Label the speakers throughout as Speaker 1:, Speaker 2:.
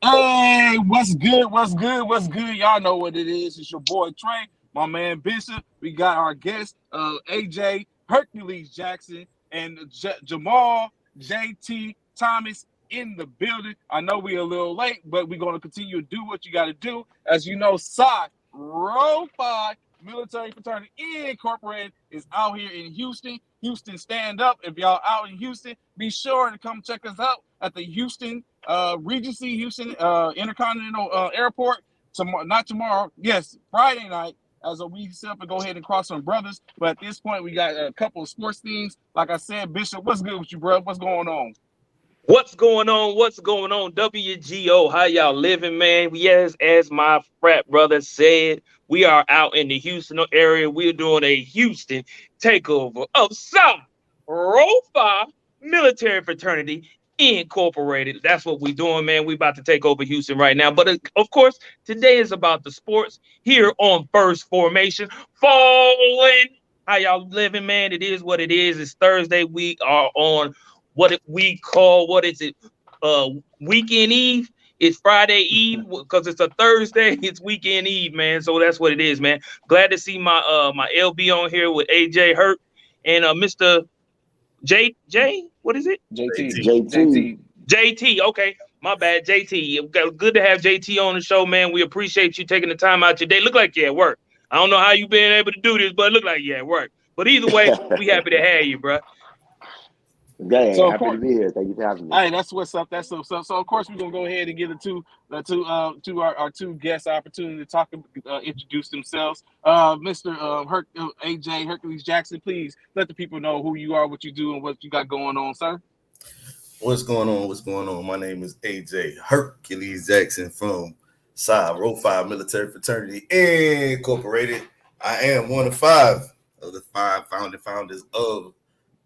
Speaker 1: Hey, what's good? What's good? What's good? Y'all know what it is. It's your boy Trey, my man Bishop. We got our guest, AJ Hercules Jackson, and Jamaal JT Thomas in the building. I know we're a little late, but we're going to continue to do what you got to do. As you know, Row 5 Military Fraternity Incorporated is out here in Houston. Houston, stand up. If y'all out in Houston, be sure to come check us out at the Houston Regency Houston Intercontinental Airport tomorrow, not tomorrow, yes, Friday night, as a we set up and go ahead and cross some brothers. But at this point, we got a couple of sports things. Like I said, Bishop, what's good with you, bro? What's going on?
Speaker 2: What's going on? What's going on? WGO, how y'all living, man? Yes, as my frat brother said, we are out in the Houston area. We're doing a Houston takeover of South Rofa Military Fraternity Incorporated. That's what we're doing, man. We about to take over Houston right now. But of course, today is about the sports here on First Formation. Falling. How y'all living, man? It is what it is. It's Thursday. We are on we call what is it weekend eve. It's Friday Eve because it's a Thursday. It's weekend eve, man. So that's what it is, man. Glad to see my LB on here with AJ Hurt and Mr. J. What is it?
Speaker 1: JT.
Speaker 3: JT.
Speaker 2: JT. Okay, my bad, JT. Good to have JT on the show, man. We appreciate you taking the time out your day. Look like you at work. I don't know how you been able to do this, but it look like you at work. But either way, we happy to have you, bro.
Speaker 3: Gang,
Speaker 1: So of
Speaker 3: happy to
Speaker 1: course,
Speaker 3: be here. Thank you for having me.
Speaker 1: hey, that's what's up. That's so. Of course, we're gonna go ahead and give it to our two guests opportunity to talk, introduce themselves. Mr. AJ Hercules Jackson, please let the people know who you are, what you do, and what you got going on, sir.
Speaker 4: What's going on? What's going on? My name is AJ Hercules Jackson from Row 5 Military Fraternity Incorporated. I am one of five of the five founding founders of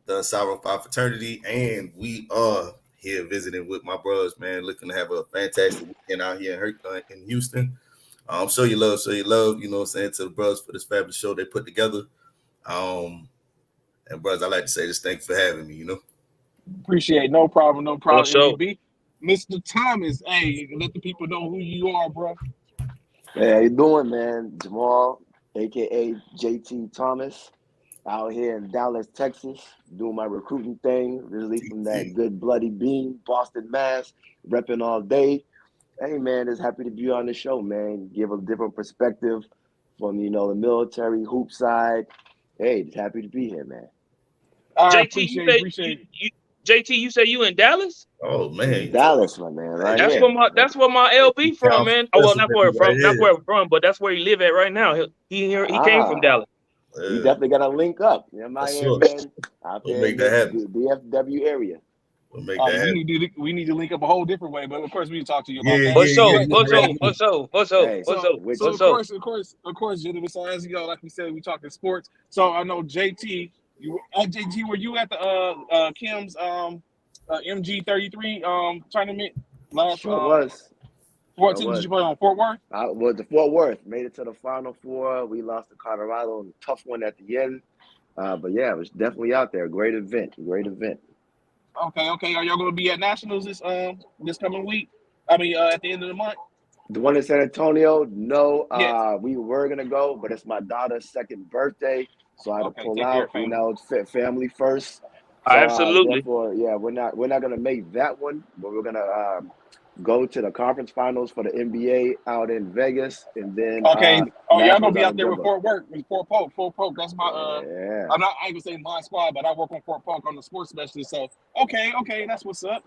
Speaker 4: the Row 5 fraternity, and we are here visiting with my brothers, man, looking to have a fantastic weekend out here in Houston. Show you love, you know what I'm saying, to the brothers for this fabulous show they put together. And brothers, I like to say just thank you for having me, you know.
Speaker 1: Appreciate it. No problem, no
Speaker 2: For
Speaker 1: problem.
Speaker 2: sure.
Speaker 1: MEB, Mr. Thomas, hey, let the people know who you are, bro.
Speaker 3: Hey, how you doing, man? Jamaal, aka JT Thomas, out here in Dallas, Texas, doing my recruiting thing, originally from that good bloody bean, Boston, Mass, repping all day. Hey, man, just happy to be on the show, man. Give a different perspective from the military hoop side. Hey, just happy to be here, man.
Speaker 1: I
Speaker 2: JT, you
Speaker 1: appreciate
Speaker 2: say
Speaker 1: appreciate it.
Speaker 2: JT, you say you in Dallas?
Speaker 4: Oh
Speaker 3: In
Speaker 4: man,
Speaker 3: Dallas, my man, right
Speaker 2: That's
Speaker 3: here.
Speaker 2: where my LB from,
Speaker 4: Council
Speaker 2: man. Oh well, not where
Speaker 4: President right
Speaker 2: from, not
Speaker 4: here.
Speaker 2: where from, but that's where he live at right now. He came from
Speaker 3: Ah,
Speaker 2: Dallas.
Speaker 3: we definitely got to link up. I'm out
Speaker 4: That's
Speaker 3: here,
Speaker 4: sure.
Speaker 3: man, out
Speaker 4: We'll
Speaker 3: there in
Speaker 4: make that happen.
Speaker 3: the DFW area.
Speaker 4: We'll make that
Speaker 1: We
Speaker 4: happen.
Speaker 1: need to link up a whole different way, but of course we can talk to you about
Speaker 4: Yeah,
Speaker 1: that.
Speaker 2: For
Speaker 4: yeah, yeah,
Speaker 2: sure,
Speaker 1: But
Speaker 4: yeah.
Speaker 2: for
Speaker 4: Right
Speaker 2: sure,
Speaker 4: here.
Speaker 2: for sure, for sure,
Speaker 3: Hey,
Speaker 2: for
Speaker 1: so
Speaker 2: sure,
Speaker 3: which
Speaker 1: so
Speaker 2: for
Speaker 1: of
Speaker 2: sure.
Speaker 1: course, gentlemen. So as we said, we talking sports. So I know JT, JT, were you at the Kim's MG33 tournament last
Speaker 3: sure was. Sure
Speaker 1: 14? Did
Speaker 3: was.
Speaker 1: you play on Fort Worth?
Speaker 3: I was the Fort Worth. Made it to the Final Four. We lost to Colorado in a tough one at the end. But yeah, it was definitely out there. Great event. Great event.
Speaker 1: Okay. Are y'all going to be at nationals this coming week? I mean, at the end of the month.
Speaker 3: The one in San Antonio, no,
Speaker 1: Yes.
Speaker 3: we were gonna go, but it's my daughter's second birthday, so I had to
Speaker 1: Okay.
Speaker 3: pull
Speaker 1: Take care,
Speaker 3: out.
Speaker 1: family.
Speaker 3: It's family first. So
Speaker 2: Absolutely.
Speaker 3: therefore, yeah, we're not gonna make that one, but we're gonna go to the conference finals for the NBA out in Vegas, and then
Speaker 1: Okay. Oh, y'all gonna
Speaker 3: nationals
Speaker 1: be
Speaker 3: out
Speaker 1: out
Speaker 3: in
Speaker 1: there with
Speaker 3: Denver.
Speaker 1: Fort Worth, with Fort Polk. Fort Polk. That's my
Speaker 3: Yeah,
Speaker 1: I ain't gonna say my squad, but I work on Fort Polk on the sports specialist. So okay, that's what's up.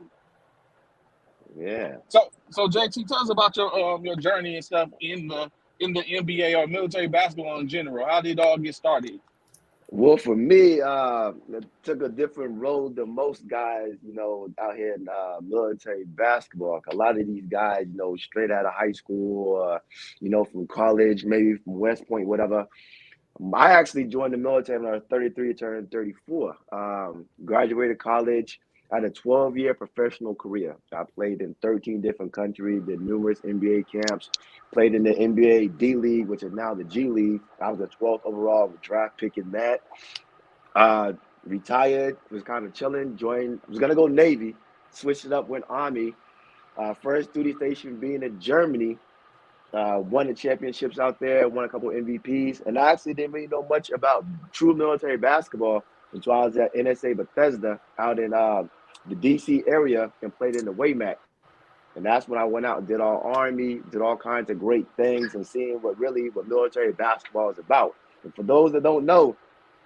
Speaker 3: yeah.
Speaker 1: So JT, tell us about your journey and stuff in the NBA or military basketball in general. How did it all get started?
Speaker 3: Well, for me, it took a different road than most guys, out here in military basketball. A lot of these guys, straight out of high school, from college, maybe from West Point, whatever. I actually joined the military when I was 33, turned 34. Graduated college. I had a 12-year professional career. I played in 13 different countries, did numerous NBA camps, played in the NBA D League, which is now the G League. I was the 12th overall draft pick in that. Retired, was kind of chilling, was going to go Navy, switched it up, went Army. First duty station being in Germany. Won the championships out there, won a couple MVPs, and I actually didn't really know much about true military basketball until I was at NSA Bethesda out in the DC area and played in the WAMAC. And that's when I went out and did all Army, did all kinds of great things, and seeing what military basketball is about. And for those that don't know,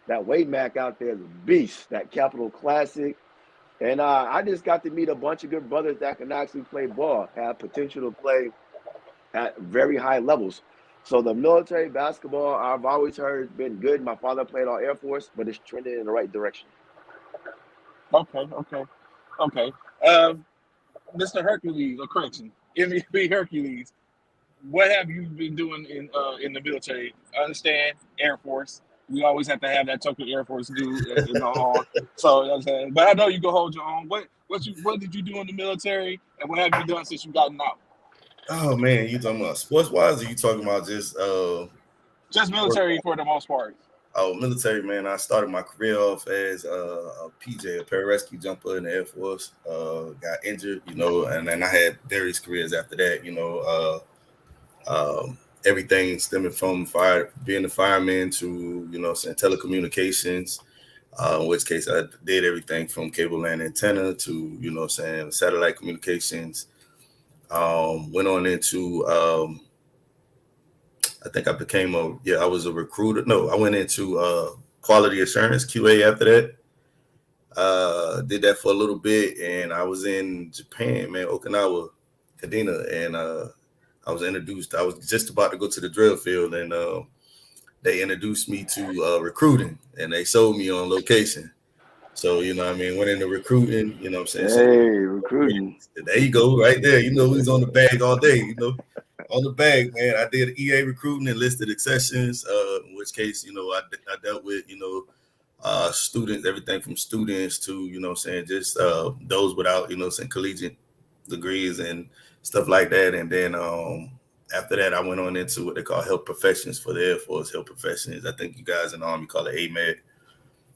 Speaker 3: that WAMAC out there is a beast, that Capital Classic. And I just got to meet a bunch of good brothers that can actually play ball, have potential to play at very high levels. So the military basketball, I've always heard, has been good. My father played all Air Force, but it's trending in the right direction.
Speaker 1: Okay. Mr. Hercules, or correction, MVP Hercules, what have you been doing in the military? I understand Air Force. We always have to have that token Air Force dude in our arm. So you know what I'm saying. But I know you can hold your own. What did you do in the military, and what have you done since you gotten out?
Speaker 4: Oh man, you talking about sports wise, or you talking about just
Speaker 1: military for the most part?
Speaker 4: Oh, military, man. I started my career off as a PJ, a pararescue jumper in the Air Force. Got injured, and then I had various careers after that, everything stemming from being a fireman to, telecommunications, in which case I did everything from cable land antenna to, satellite communications. Went on into, I think I became I was a recruiter. No, I went into quality assurance, QA after that. Did that for a little bit, and I was in Japan, man, Okinawa, Kadena, and I was introduced. I was just about to go to the drill field, and they introduced me to recruiting, and they sold me on location. So, went into recruiting, what I'm saying?
Speaker 3: Hey, recruiting.
Speaker 4: There you go, right there. Who's on the bag all day, on the bag, man. I did EA recruiting, enlisted accessions, in which case, I dealt with, students, everything from students to, just those without, collegiate degrees and stuff like that. And then after that, I went on into what they call health professions for the Air Force, health professions. I think you guys in the Army call it AMED.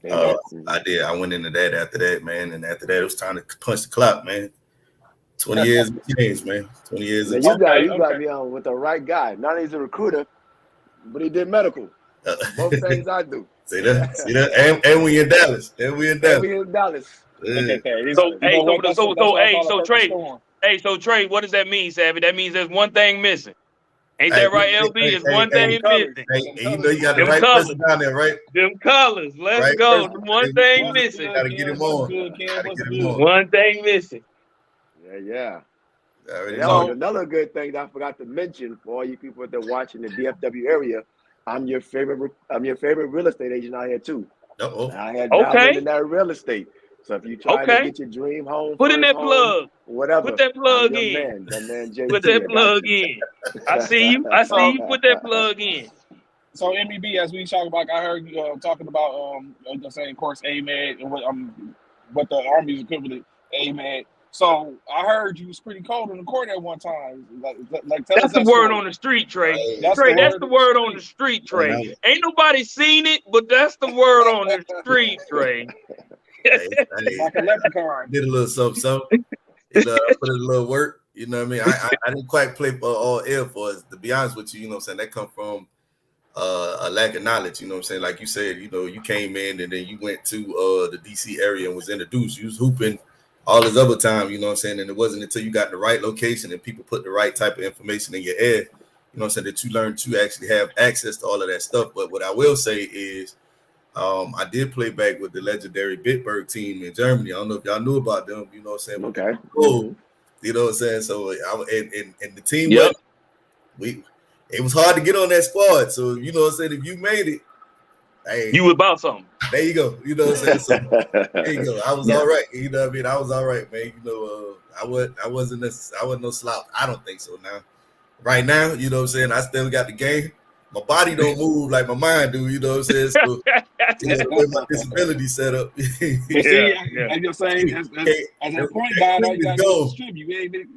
Speaker 4: I went into that after that, man. And after that, it was time to punch the clock, man. 20 years of change, man. 20 years of
Speaker 3: change. You got me on with the right guy. Not only he's a recruiter, but he did medical. Both things I do.
Speaker 4: See that? And we in Dallas.
Speaker 3: Yeah.
Speaker 2: So Trey, what does that mean, Savvy? That means there's one thing missing. Ain't that right, LB? It's one thing missing.
Speaker 4: You got the right person down there, right?
Speaker 2: Them colors. Let's go. One thing missing.
Speaker 4: Gotta get him on.
Speaker 2: One thing missing.
Speaker 3: Yeah. Another good thing that I forgot to mention for all you people that are watching the DFW area, I'm your favorite real estate agent out here too. I had dabbled in that real estate. So if you try to get your dream home,
Speaker 2: put in that plug.
Speaker 3: Whatever.
Speaker 2: Put that plug in. Put that plug in. I see you. Put that plug in.
Speaker 1: So MEB, as we talk about, I heard you talking about of course, AMED and what the Army's equivalent AMED. So I heard you was pretty cold on the court at one time.
Speaker 2: That's the word on the street, Trey. That's the word on the street, Trey. Ain't nobody seen it, but that's the word on the street, Trey.
Speaker 1: Like a leprechaun.
Speaker 4: Did a little something. Put in a little work. You know what I mean? I didn't quite play for all Air Force. To be honest with you, that come from a lack of knowledge. Like you said, you came in and then you went to the DC area and was introduced. You was hooping all this other time, and it wasn't until you got in the right location and people put the right type of information in your head, that you learned to actually have access to all of that stuff. But what I will say is, I did play back with the legendary Bitburg team in Germany. I don't know if y'all knew about them,
Speaker 3: Okay.
Speaker 4: Cool. So and the team,
Speaker 2: yep.
Speaker 4: It was hard to get on that squad. So, if you made it, hey,
Speaker 2: you was about something.
Speaker 4: There you go. So, there you go. I was all right. I was all right, man. I wasn't no slouch. I don't think so now. Right now, I still got the game. My body don't move like my mind do, So the way my disability set up.
Speaker 1: And you're saying as a point guard, you got to distribute.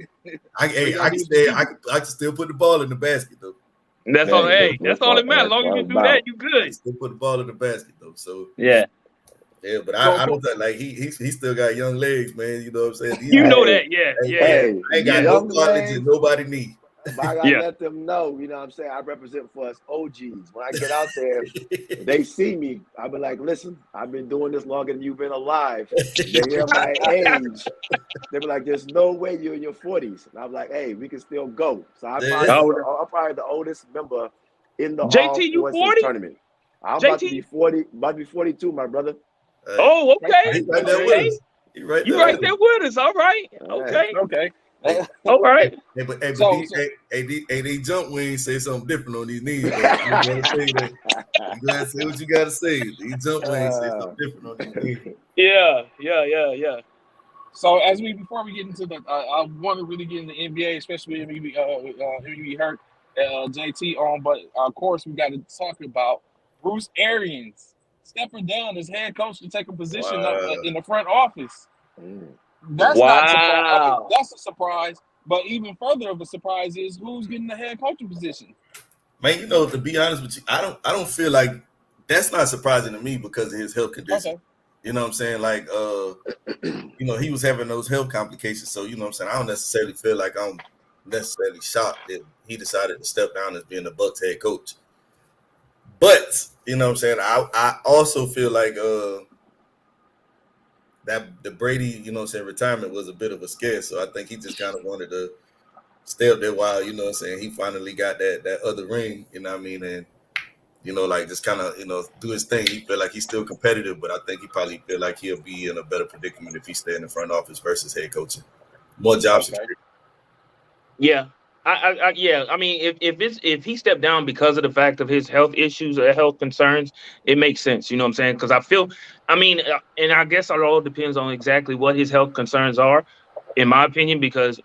Speaker 4: I can still put the ball in the basket though.
Speaker 2: That's all. Hey, that's all that matters. As long as you do that, you good.
Speaker 4: I still put the ball in the basket though. So
Speaker 2: yeah.
Speaker 4: Yeah, but
Speaker 1: So
Speaker 4: I don't think like he still got young legs, man. You know what I'm saying?
Speaker 2: You know
Speaker 3: Hey,
Speaker 2: that, yeah,
Speaker 4: I
Speaker 2: yeah, yeah,
Speaker 3: hey,
Speaker 4: I ain't got no
Speaker 3: young
Speaker 4: cartilage and
Speaker 3: legs.
Speaker 4: nobody knee.
Speaker 3: But I gotta
Speaker 2: yeah.
Speaker 3: let them know, you know what I'm saying? I represent for us OGs. When I get out there, if they see me, I'll be like, listen, I've been doing this longer than you've been alive. They hear my age. They be like, there's no way you're in your 40s. And I'm like, hey, we can still go. So
Speaker 4: Yeah.
Speaker 3: I'm probably the oldest member in the all
Speaker 2: JT, you
Speaker 3: forces
Speaker 2: 40?
Speaker 3: tournament. I'm about to be
Speaker 2: JT?
Speaker 3: 40, about to be 42, my brother.
Speaker 2: Oh, okay,
Speaker 4: He right there with
Speaker 2: okay.
Speaker 4: us. He right
Speaker 2: You
Speaker 4: there
Speaker 2: right
Speaker 4: with
Speaker 2: there
Speaker 4: us.
Speaker 2: with us. All right,
Speaker 3: Hey.
Speaker 2: okay,
Speaker 1: okay.
Speaker 4: Hey,
Speaker 2: all right.
Speaker 4: but
Speaker 1: So
Speaker 4: these jump wings say something different on these knees though. You gotta say that. You gotta say what you gotta say. These jump wings say something different on these knees.
Speaker 2: Yeah, yeah, yeah, yeah.
Speaker 1: So before we get into the, I want to really get into the NBA, especially if we hurt JT on. But of course, we got to talk about Bruce Arians stepping down as head coach to take a position
Speaker 4: Wow.
Speaker 1: in the front office.
Speaker 3: Mm.
Speaker 1: That's not surprise. I mean,
Speaker 2: Wow.
Speaker 1: that's a surprise. But even further of a surprise is who's getting the head coaching position.
Speaker 4: Man, you know, to be honest with you, I don't feel like that's not surprising to me because of his health condition.
Speaker 1: Okay.
Speaker 4: You know what I'm saying? Like you know, he was having those health complications. So, you know what I'm saying? I don't necessarily feel like I'm necessarily shocked that he decided to step down as being the Bucks head coach. But, you know what I'm saying? I also feel like that the Brady, you know what I'm saying, retirement was a bit of a scare. So I think he just kind of wanted to stay up there while, you know what I'm saying, he finally got that other ring, you know what I mean? And, you know, like just kind of, you know, do his thing. He feel like he's still competitive, but I think he probably feel like he'll be in a better predicament if he stay in the front office versus head coaching. More job
Speaker 1: Okay.
Speaker 4: security.
Speaker 2: Yeah. Yeah. I mean, if he stepped down because of the fact of his health issues or health concerns, it makes sense. You know what I'm saying? Because I mean, and I guess it all depends on exactly what his health concerns are, in my opinion. Because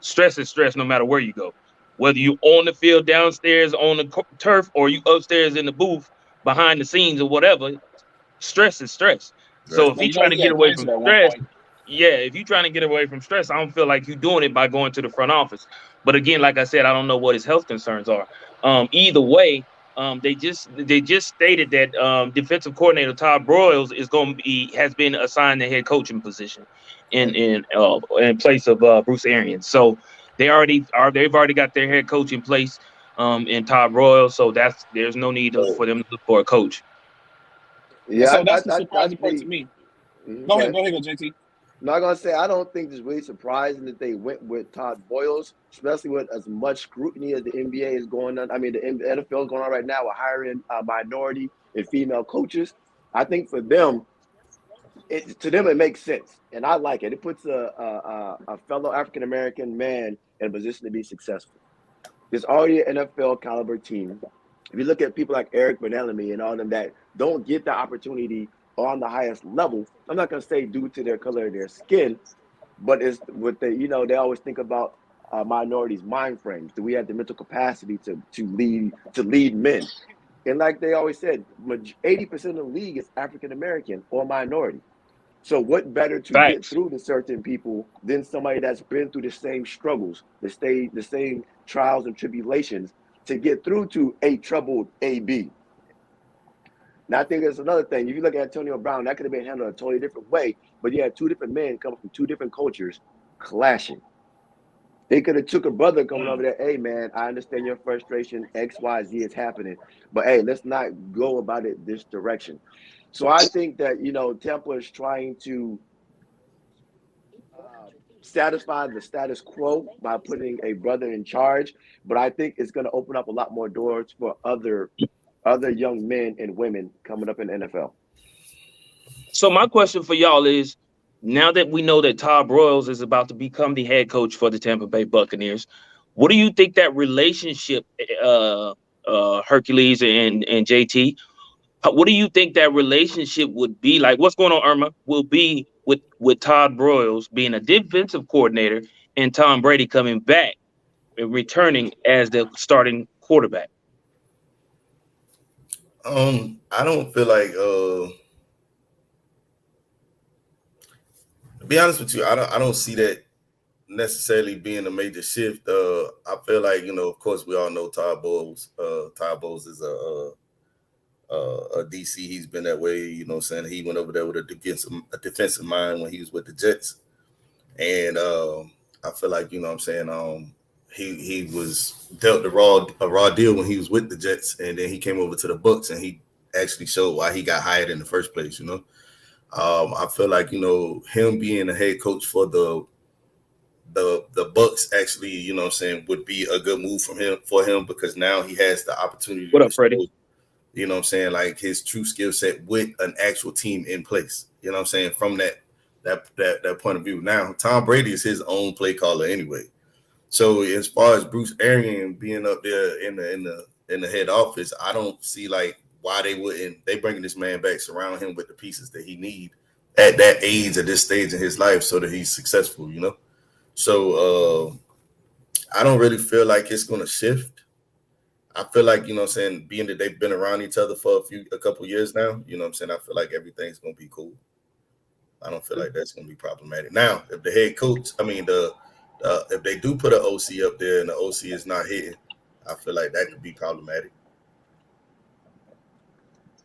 Speaker 2: stress is stress, no matter where you go, whether you on the field, downstairs on the turf, or you upstairs in the booth, behind the scenes, or whatever. Stress is stress. So
Speaker 4: Right.
Speaker 2: if
Speaker 1: Well,
Speaker 2: he's
Speaker 1: you know,
Speaker 2: trying to
Speaker 1: he
Speaker 2: get
Speaker 1: had
Speaker 2: away
Speaker 1: cancer
Speaker 2: from
Speaker 1: at one
Speaker 2: stress,
Speaker 1: point.
Speaker 2: yeah, if you're trying to get away from stress, I don't feel like you're doing it by going to the front office. But again, like I said, I don't know what his health concerns are. Either way, they just stated that defensive coordinator Todd Broyles is going to be has been assigned the head coaching position in place of Bruce Arians. So they've already got their head coach in place in Todd Broyles. So there's no need
Speaker 4: So
Speaker 2: for them to look for a coach.
Speaker 1: And
Speaker 3: Yeah,
Speaker 1: so that's the
Speaker 3: I
Speaker 1: surprising part to
Speaker 3: think.
Speaker 1: me. Go ahead,
Speaker 3: Okay.
Speaker 1: go JT.
Speaker 3: Not gonna say I don't think it's really surprising that they went with Todd Boyles, especially with as much scrutiny as the NBA is going on. I mean, the NFL is going on right now with hiring minority and female coaches. I think for them, to them it makes sense, and I like it. It puts a fellow African American man in a position to be successful. There's already an NFL caliber team. If you look at people like Eric Benelamy and all them that don't get the opportunity on the highest level, I'm not going to say due to their color of their skin, but it's what they, they always think about minorities' mind frames. Do we have the mental capacity to lead men? And like they always said, 80% of the league is African American or minority. So what better to get
Speaker 2: Facts.
Speaker 3: through to certain people than somebody that's been through the same struggles, the same trials and tribulations to get through to a troubled AB. Now I think there's another thing. If you look at Antonio Brown, that could have been handled a totally different way, but you had two different men coming from two different cultures clashing. They could have took a brother coming over there. Hey man, I understand your frustration. X, Y, Z is happening, but hey, let's not go about it this direction. So I think that Tampa is trying to uh, satisfy the status quo by putting a brother in charge, but I think it's going to open up a lot more doors for other young men and women coming up in the NFL.
Speaker 2: So my question for y'all is, now that we know that Todd Broyles is about to become the head coach for the Tampa Bay Buccaneers, what do you think that relationship, Hercules and JT, what do you think that relationship would be like? What's going on, Irma? Will be with Todd Broyles being a defensive coordinator and Tom Brady coming back and returning as the starting quarterback.
Speaker 4: I don't feel like to be honest with you, I don't see that necessarily being a major shift. I feel like, of course we all know Todd Bowles. Todd Bowles is DC. He's been that way, you know what I'm saying? He went over there with a defensive mind when he was with the Jets. And I feel like, you know what I'm saying, he was dealt a raw deal when he was with the Jets, and then he came over to the Bucks and he actually showed why he got hired in the first place, you know. I feel like, you know, him being a head coach for the Bucks actually, you know what I'm saying, would be a good move for him because now he has the opportunity
Speaker 2: What
Speaker 4: to
Speaker 2: up, Freddie?
Speaker 4: show, you know what I'm saying, like his true skill set with an actual team in place. You know what I'm saying? From that point of view. Now, Tom Brady is his own play caller anyway. So as far as Bruce Arians being up there in the head office, I don't see like why they bringing this man back, surround him with the pieces that he need at that age, at this stage in his life, so that he's successful, you know. So I don't really feel like it's gonna shift. I feel like, you know what I'm saying, being that they've been around each other for a couple years now, you know what I'm saying, I feel like everything's gonna be cool. I don't feel like that's gonna be problematic. Now, if the head coach, I mean if they do put an OC up there and the OC is not hitting, I feel like that could be problematic.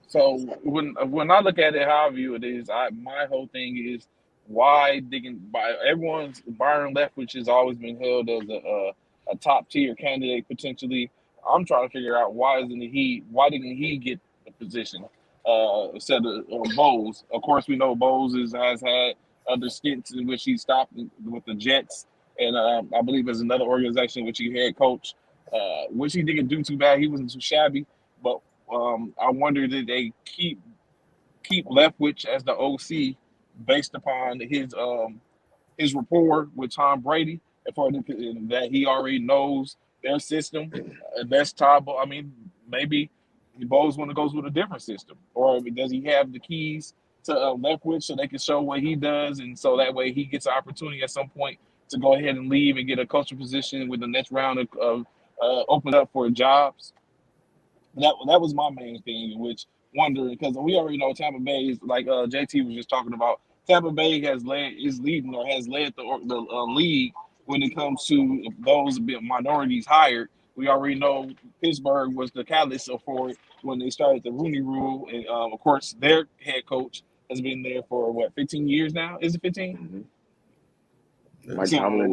Speaker 1: So when I look at it, how I view it is, my whole thing is why digging by everyone's Byron Leftwich has always been held as a top tier candidate potentially. I'm trying to figure out why didn't he get the position instead of Bowles? Of course, we know Bowles has had other stints in which he stopped with the Jets, and I believe there's another organization which he head coach, which he didn't do too bad. He wasn't too shabby, but I wonder did they keep Leftwich as the OC based upon his rapport with Tom Brady, and that he already knows their system. That's Todd. I mean, maybe Bowles want to goes with a different system, or does he have the keys to Leftwich so they can show what he does, and so that way he gets an opportunity at some point to go ahead and leave and get a coaching position with the next round of open up for jobs. That was my main thing, which wondering because we already know Tampa Bay is like JT was just talking about. Tampa Bay is leading or has led the league when it comes to those minorities hired. We already know Pittsburgh was the catalyst for it when they started the Rooney Rule, and of course their head coach has been there for what 15 years now. Is it 15?
Speaker 3: Mm-hmm.
Speaker 4: Yeah.
Speaker 3: Mike
Speaker 1: So
Speaker 3: Tomlin,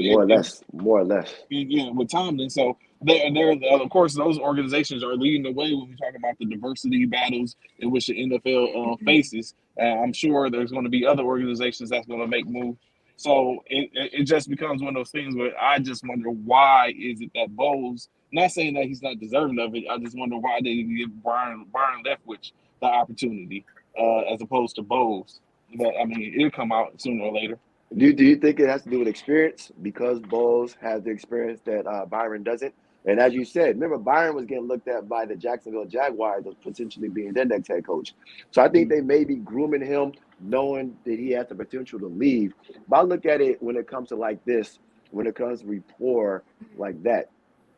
Speaker 3: more or less.
Speaker 1: yeah, with Tomlin. So they're of course those organizations are leading the way when we talk about the diversity battles in which the NFL faces. I'm sure there's going to be other organizations that's going to make moves. So it just becomes one of those things where I just wonder why is it that Bowles, not saying that he's not deserving of it, I just wonder why they didn't give Byron Leftwich the opportunity as opposed to Bowles. But I mean, it'll come out sooner or later.
Speaker 3: Do you think it has to do with experience because Bowles has the experience that Byron doesn't? And as you said, remember Byron was getting looked at by the Jacksonville Jaguars as potentially being their next head coach. So I think they may be grooming him, knowing that he has the potential to leave. But I look at it when it comes to like this, when it comes to rapport like that.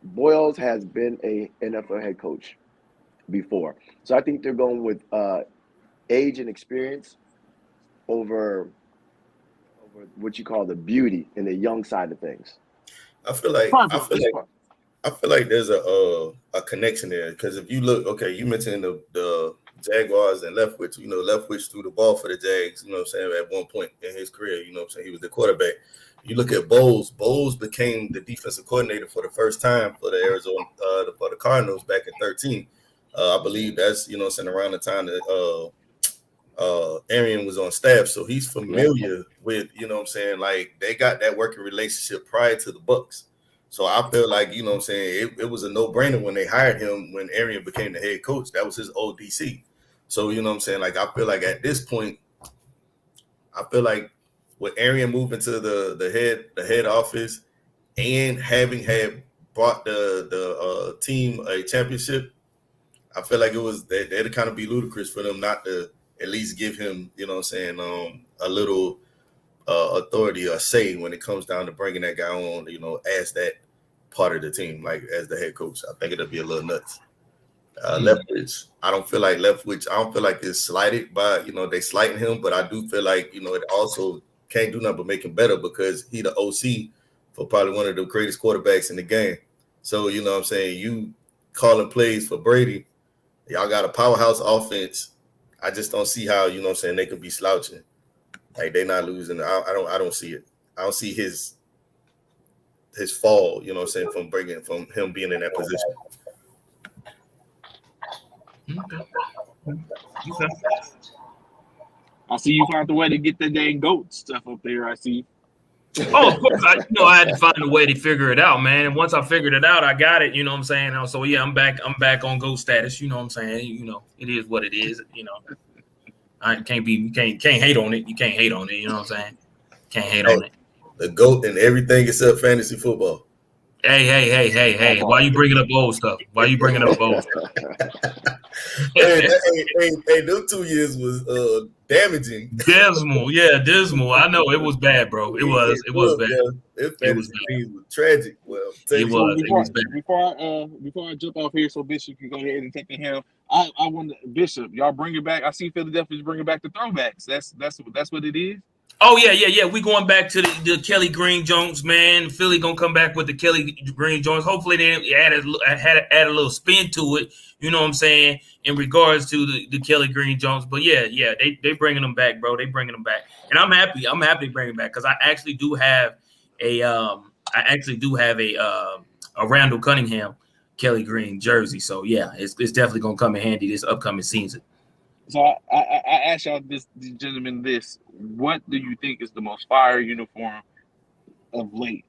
Speaker 3: Boyles has been a NFL head coach before, so I think they're going with age and experience over what you call the beauty and the young side of things.
Speaker 4: I feel like I feel like I feel like there's a connection there because if you look, okay, you mentioned the Jaguars and Leftwich. You know, Leftwich threw the ball for the Jags. You know what I'm saying? At one point in his career, you know what I'm saying, he was the quarterback. You look at Bowles. Bowles became the defensive coordinator for the first time for the for the Cardinals back in 13. I believe that's, you know what I'm saying, around the time that Arian was on staff, so he's familiar with, you know what I'm saying, like they got that working relationship prior to the Bucks. So I feel like, you know what I'm saying, it was a no-brainer when they hired him when Arian became the head coach. That was his old DC. So, you know what I'm saying, like I feel like at this point, I feel like with Arian moving to the head office and having had brought the team a championship, I feel like that'd kind of be ludicrous for them not to at least give him, you know what I'm saying, a little authority or say when it comes down to bringing that guy on, you know, as that part of the team, like as the head coach. I think it'll be a little nuts. Leftwich, I don't feel like it's slighted by, you know, they slighting him, but I do feel like, you know, it also can't do nothing but make him better because he the OC for probably one of the greatest quarterbacks in the game. So, you know what I'm saying, you calling plays for Brady, Y'all got a powerhouse offense. I just don't see how, you know what I'm saying, they could be slouching. Like they're not losing. I don't see it. I don't see his fall, you know what I'm saying, from him being in that position.
Speaker 2: Okay.
Speaker 1: I see you found a way to get the dang goat stuff up there. I see.
Speaker 2: Oh, of course. I had to find a way to figure it out, man. And once I figured it out, I got it. You know what I'm saying? So yeah, I'm back on GOAT status. You know what I'm saying? You know, it is what it is. You know, I can't hate on it. You can't hate on it. You know what I'm saying? Can't hate on it.
Speaker 4: The GOAT and everything except fantasy football.
Speaker 2: Hey! Why you bringing up old stuff? Hey,
Speaker 4: them 2 years was damaging.
Speaker 2: Dismal. I know it was bad, bro. It was bad.
Speaker 4: It was tragic. Well,
Speaker 1: before I jump off here, so Bishop can go ahead and take the helm. I want Bishop. Y'all bring it back. I see Philadelphia's bringing back the throwbacks. That's what it is.
Speaker 2: Oh yeah. We going back to the Kelly Green Jones, man. Philly gonna come back with the Kelly Green Jones. Hopefully they add a little spin to it. You know what I'm saying in regards to the Kelly Green Jones. But yeah, they bringing them back, bro. They bringing them back, and I'm happy. I'm happy to bring them back because I actually do have a Randall Cunningham Kelly Green jersey. So yeah, it's definitely gonna come in handy this upcoming season.
Speaker 1: So I asked y'all this gentleman this. What do you think is the most fire uniform of late?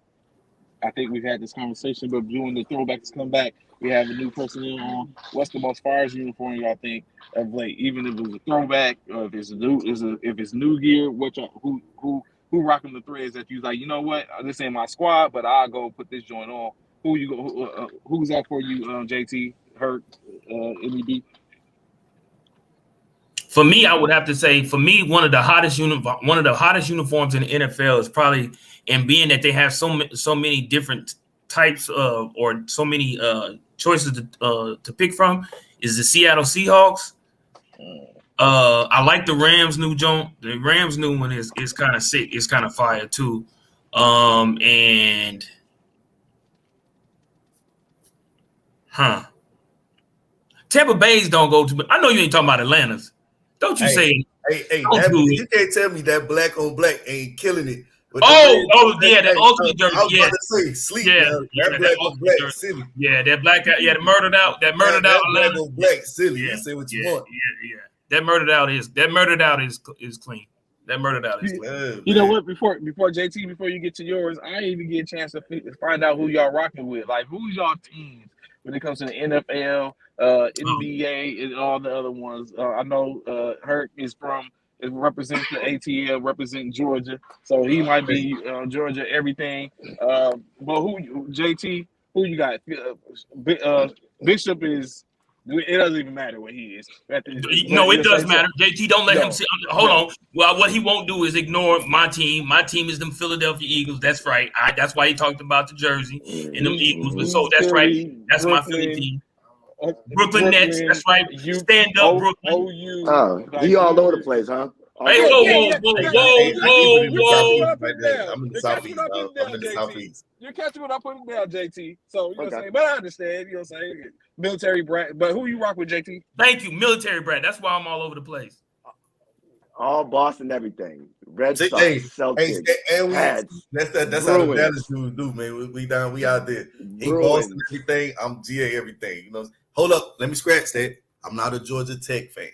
Speaker 1: I think we've had this conversation, but when the throwbacks come back, we have a new personnel on. What's the most fire uniform y'all think of late? Even if it's a throwback, or if it's new gear, who rocking the threads that you like? You know what? This ain't my squad, but I'll go put this joint on. Who's that for you, JT? Hurt, NEB?
Speaker 2: For me, I would have to say, one of the hottest uniforms in the NFL is probably, and being that they have so many different types of or so many choices to pick from, is the Seattle Seahawks. I like the Rams new joint. The Rams new one is kind of sick. It's kind of fire too. Tampa Bay's don't go to. I know you ain't talking about Atlanta's. Don't you say?
Speaker 4: You can't tell me that black on black ain't killing it.
Speaker 2: The ultimate jersey.
Speaker 4: I was about to say, sleep. That black on black silly.
Speaker 2: Yeah, that black. Yeah, the murdered out. That murdered out.
Speaker 4: Black on black silly. You say what you want.
Speaker 2: Yeah. That murdered out is clean. That murdered out is clean.
Speaker 1: You know what? Before JT, before you get to yours, I didn't even get a chance to find out who y'all rocking with. Like, who's y'all teams when it comes to the NFL, NBA, and all the other ones? I know Hurt represents the ATL, representing Georgia, so he might be Georgia everything. But JT, who you got? Bishop is. It doesn't even matter what he is.
Speaker 2: No, it does matter. JT, don't let him sit. Hold on. Well, what he won't do is ignore my team. My team is them Philadelphia Eagles. That's right. That's why he talked about the jersey and them Eagles. But so that's right. That's Brooklyn, my Philly team. Brooklyn Nets. That's right. Stand up, Brooklyn.
Speaker 3: He all over the place, huh?
Speaker 2: Hey, whoa.
Speaker 4: I'm in the Southeast.
Speaker 1: You're catching what I put it down, JT. So, you know what I'm saying? But I understand, you know what I'm saying? Military brat. But who you rock with, JT?
Speaker 2: Thank you, military brat. That's why I'm all over the place.
Speaker 3: All Boston, everything. Red Sox, Celtics,
Speaker 4: that's how the Dallas dudes do, man. We down, we out there. He Boston everything. I'm GA everything. You know. Hold up, let me scratch that. I'm not a Georgia Tech fan.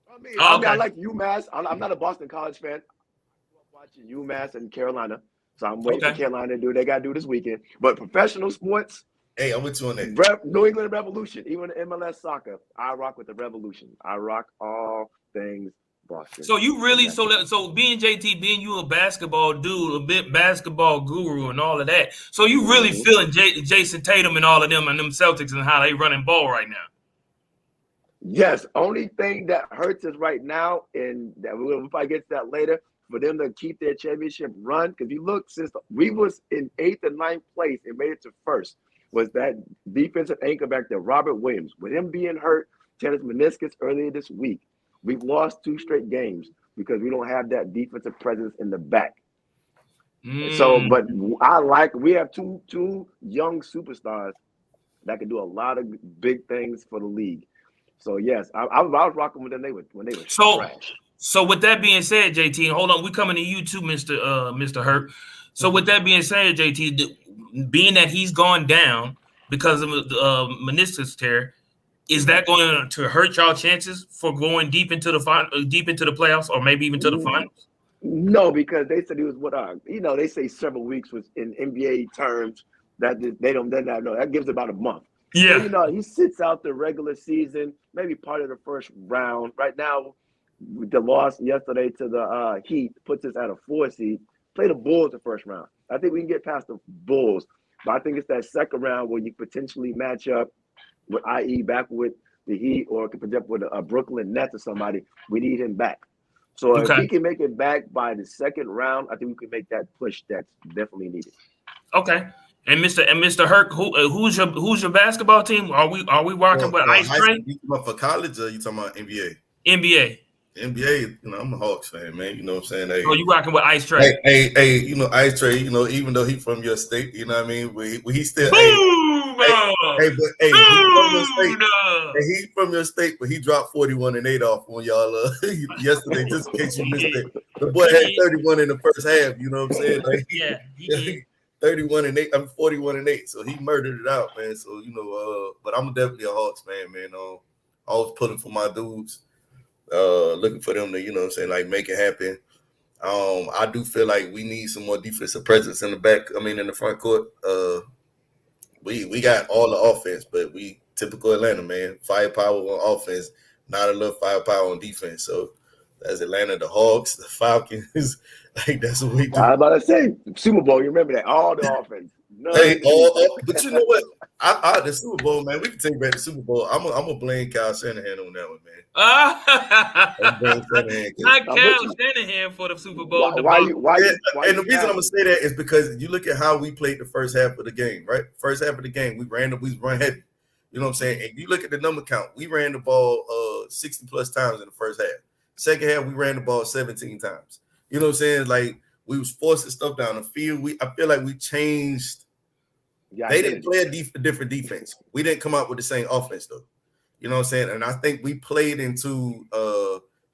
Speaker 3: I mean, I like UMass. I'm not a Boston College fan. I grew up watching UMass and Carolina, so I'm waiting for Carolina to do what they got to do this weekend. But professional sports,
Speaker 4: hey, I'm with you on that.
Speaker 3: New England Revolution, even MLS soccer, I rock with the Revolution. I rock all things Boston.
Speaker 2: So you really so being JT, being you a basketball dude, a bit basketball guru and all of that. So you really feeling Jason Tatum and all of them and them Celtics and how they running ball right now.
Speaker 3: Yes, only thing that hurts us right now, and that we'll probably get to that later, for them to keep their championship run. Because you look, since we was in 8th and 9th place and made it to first, was that defensive anchor back there, Robert Williams. With him being hurt, tennis meniscus earlier this week, we've lost 2 straight games because we don't have that defensive presence in the back. So, but we have two young superstars that can do a lot of big things for the league. So yes, I was rocking with them. When they were trash.
Speaker 2: So with that being said, JT, and hold on, we coming to you too, Mr. Hurt. So with that being said, JT, being that he's gone down because of meniscus tear, is that going to hurt y'all chances for going deep into the playoffs, or maybe even to the finals?
Speaker 3: No, because they said he was they say several weeks was in NBA terms that they don't know. That gives about a month.
Speaker 2: Yeah.
Speaker 3: So, he sits out the regular season, maybe part of the first round. Right now, the loss yesterday to the Heat puts us at a 4 seed. Play the Bulls the first round. I think we can get past the Bulls, but I think it's that second round where you potentially match up with, i.e., back with the Heat, or could project with a Brooklyn Nets or somebody. We need him back. So if he can make it back by the second round, I think we can make that push that's definitely needed.
Speaker 2: Okay. And Mr. Hurt, who's your basketball team? Are we rocking with Ice Train?
Speaker 4: You talking about for college, or you talking about NBA?
Speaker 2: NBA.
Speaker 4: NBA, I'm a Hawks fan, man. You know what I'm saying? Hey,
Speaker 2: you rocking with Ice Train?
Speaker 4: Hey, Ice Train. Even though he's from your state, you know what I mean. He still. He's from your state, but he dropped 41-8 off on y'all yesterday. Just in case you missed it, the boy had 31 in the first half. You know what I'm saying? Like,
Speaker 2: he
Speaker 4: 31-8. I'm 41-8, so he murdered it out, man. So but I'm definitely a Hawks fan, man. Always pulling for my dudes. Looking for them to, you know what I'm saying, like make it happen. I do feel like we need some more defensive presence in the front court. We got all the offense, but we typical Atlanta, man. Firepower on offense, not enough firepower on defense. So that's Atlanta, the Hawks, the Falcons. Like that's what we do.
Speaker 3: I was about to say Super Bowl. You remember that? All the offense.
Speaker 4: But you know what? The Super Bowl, man. We can take back the Super Bowl. I'm gonna blame Kyle Shanahan on that one, man.
Speaker 2: Not Kyle Shanahan for the Super Bowl.
Speaker 4: And the reason I'm gonna say that is because you look at how we played the first half of the game, right? First half of the game, we run heavy. You know what I'm saying? And you look at the number count, we ran the ball 60 plus times in the first half. Second half, we ran the ball 17 times. You know what I'm saying? Like we was forcing stuff down the field. I feel like we changed. They didn't play a different defense. We didn't come out with the same offense though. You know what I'm saying? And I think we played into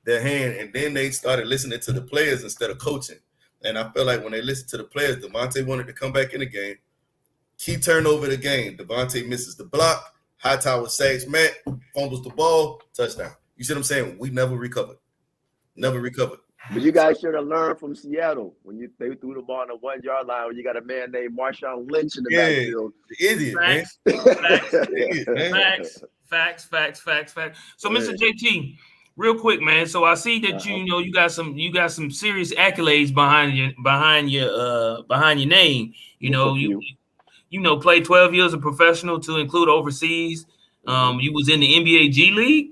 Speaker 4: their hand, and then they started listening to the players instead of coaching. And I feel like when they listened to the players, Devontae wanted to come back in the game. Key turnover of the game. Devontae misses the block. Hightower sacks Matt, fumbles the ball, touchdown. You see what I'm saying? We never recovered.
Speaker 3: But you guys should have learned from Seattle when they threw the ball on the 1 yard line when you got a man named Marshawn Lynch in the backfield.
Speaker 4: Idiot,
Speaker 2: Facts. So, Mr. JT, real quick, man. So I see that you got some serious accolades behind your name. You played 12 years of professional to include overseas. You was in the NBA G League.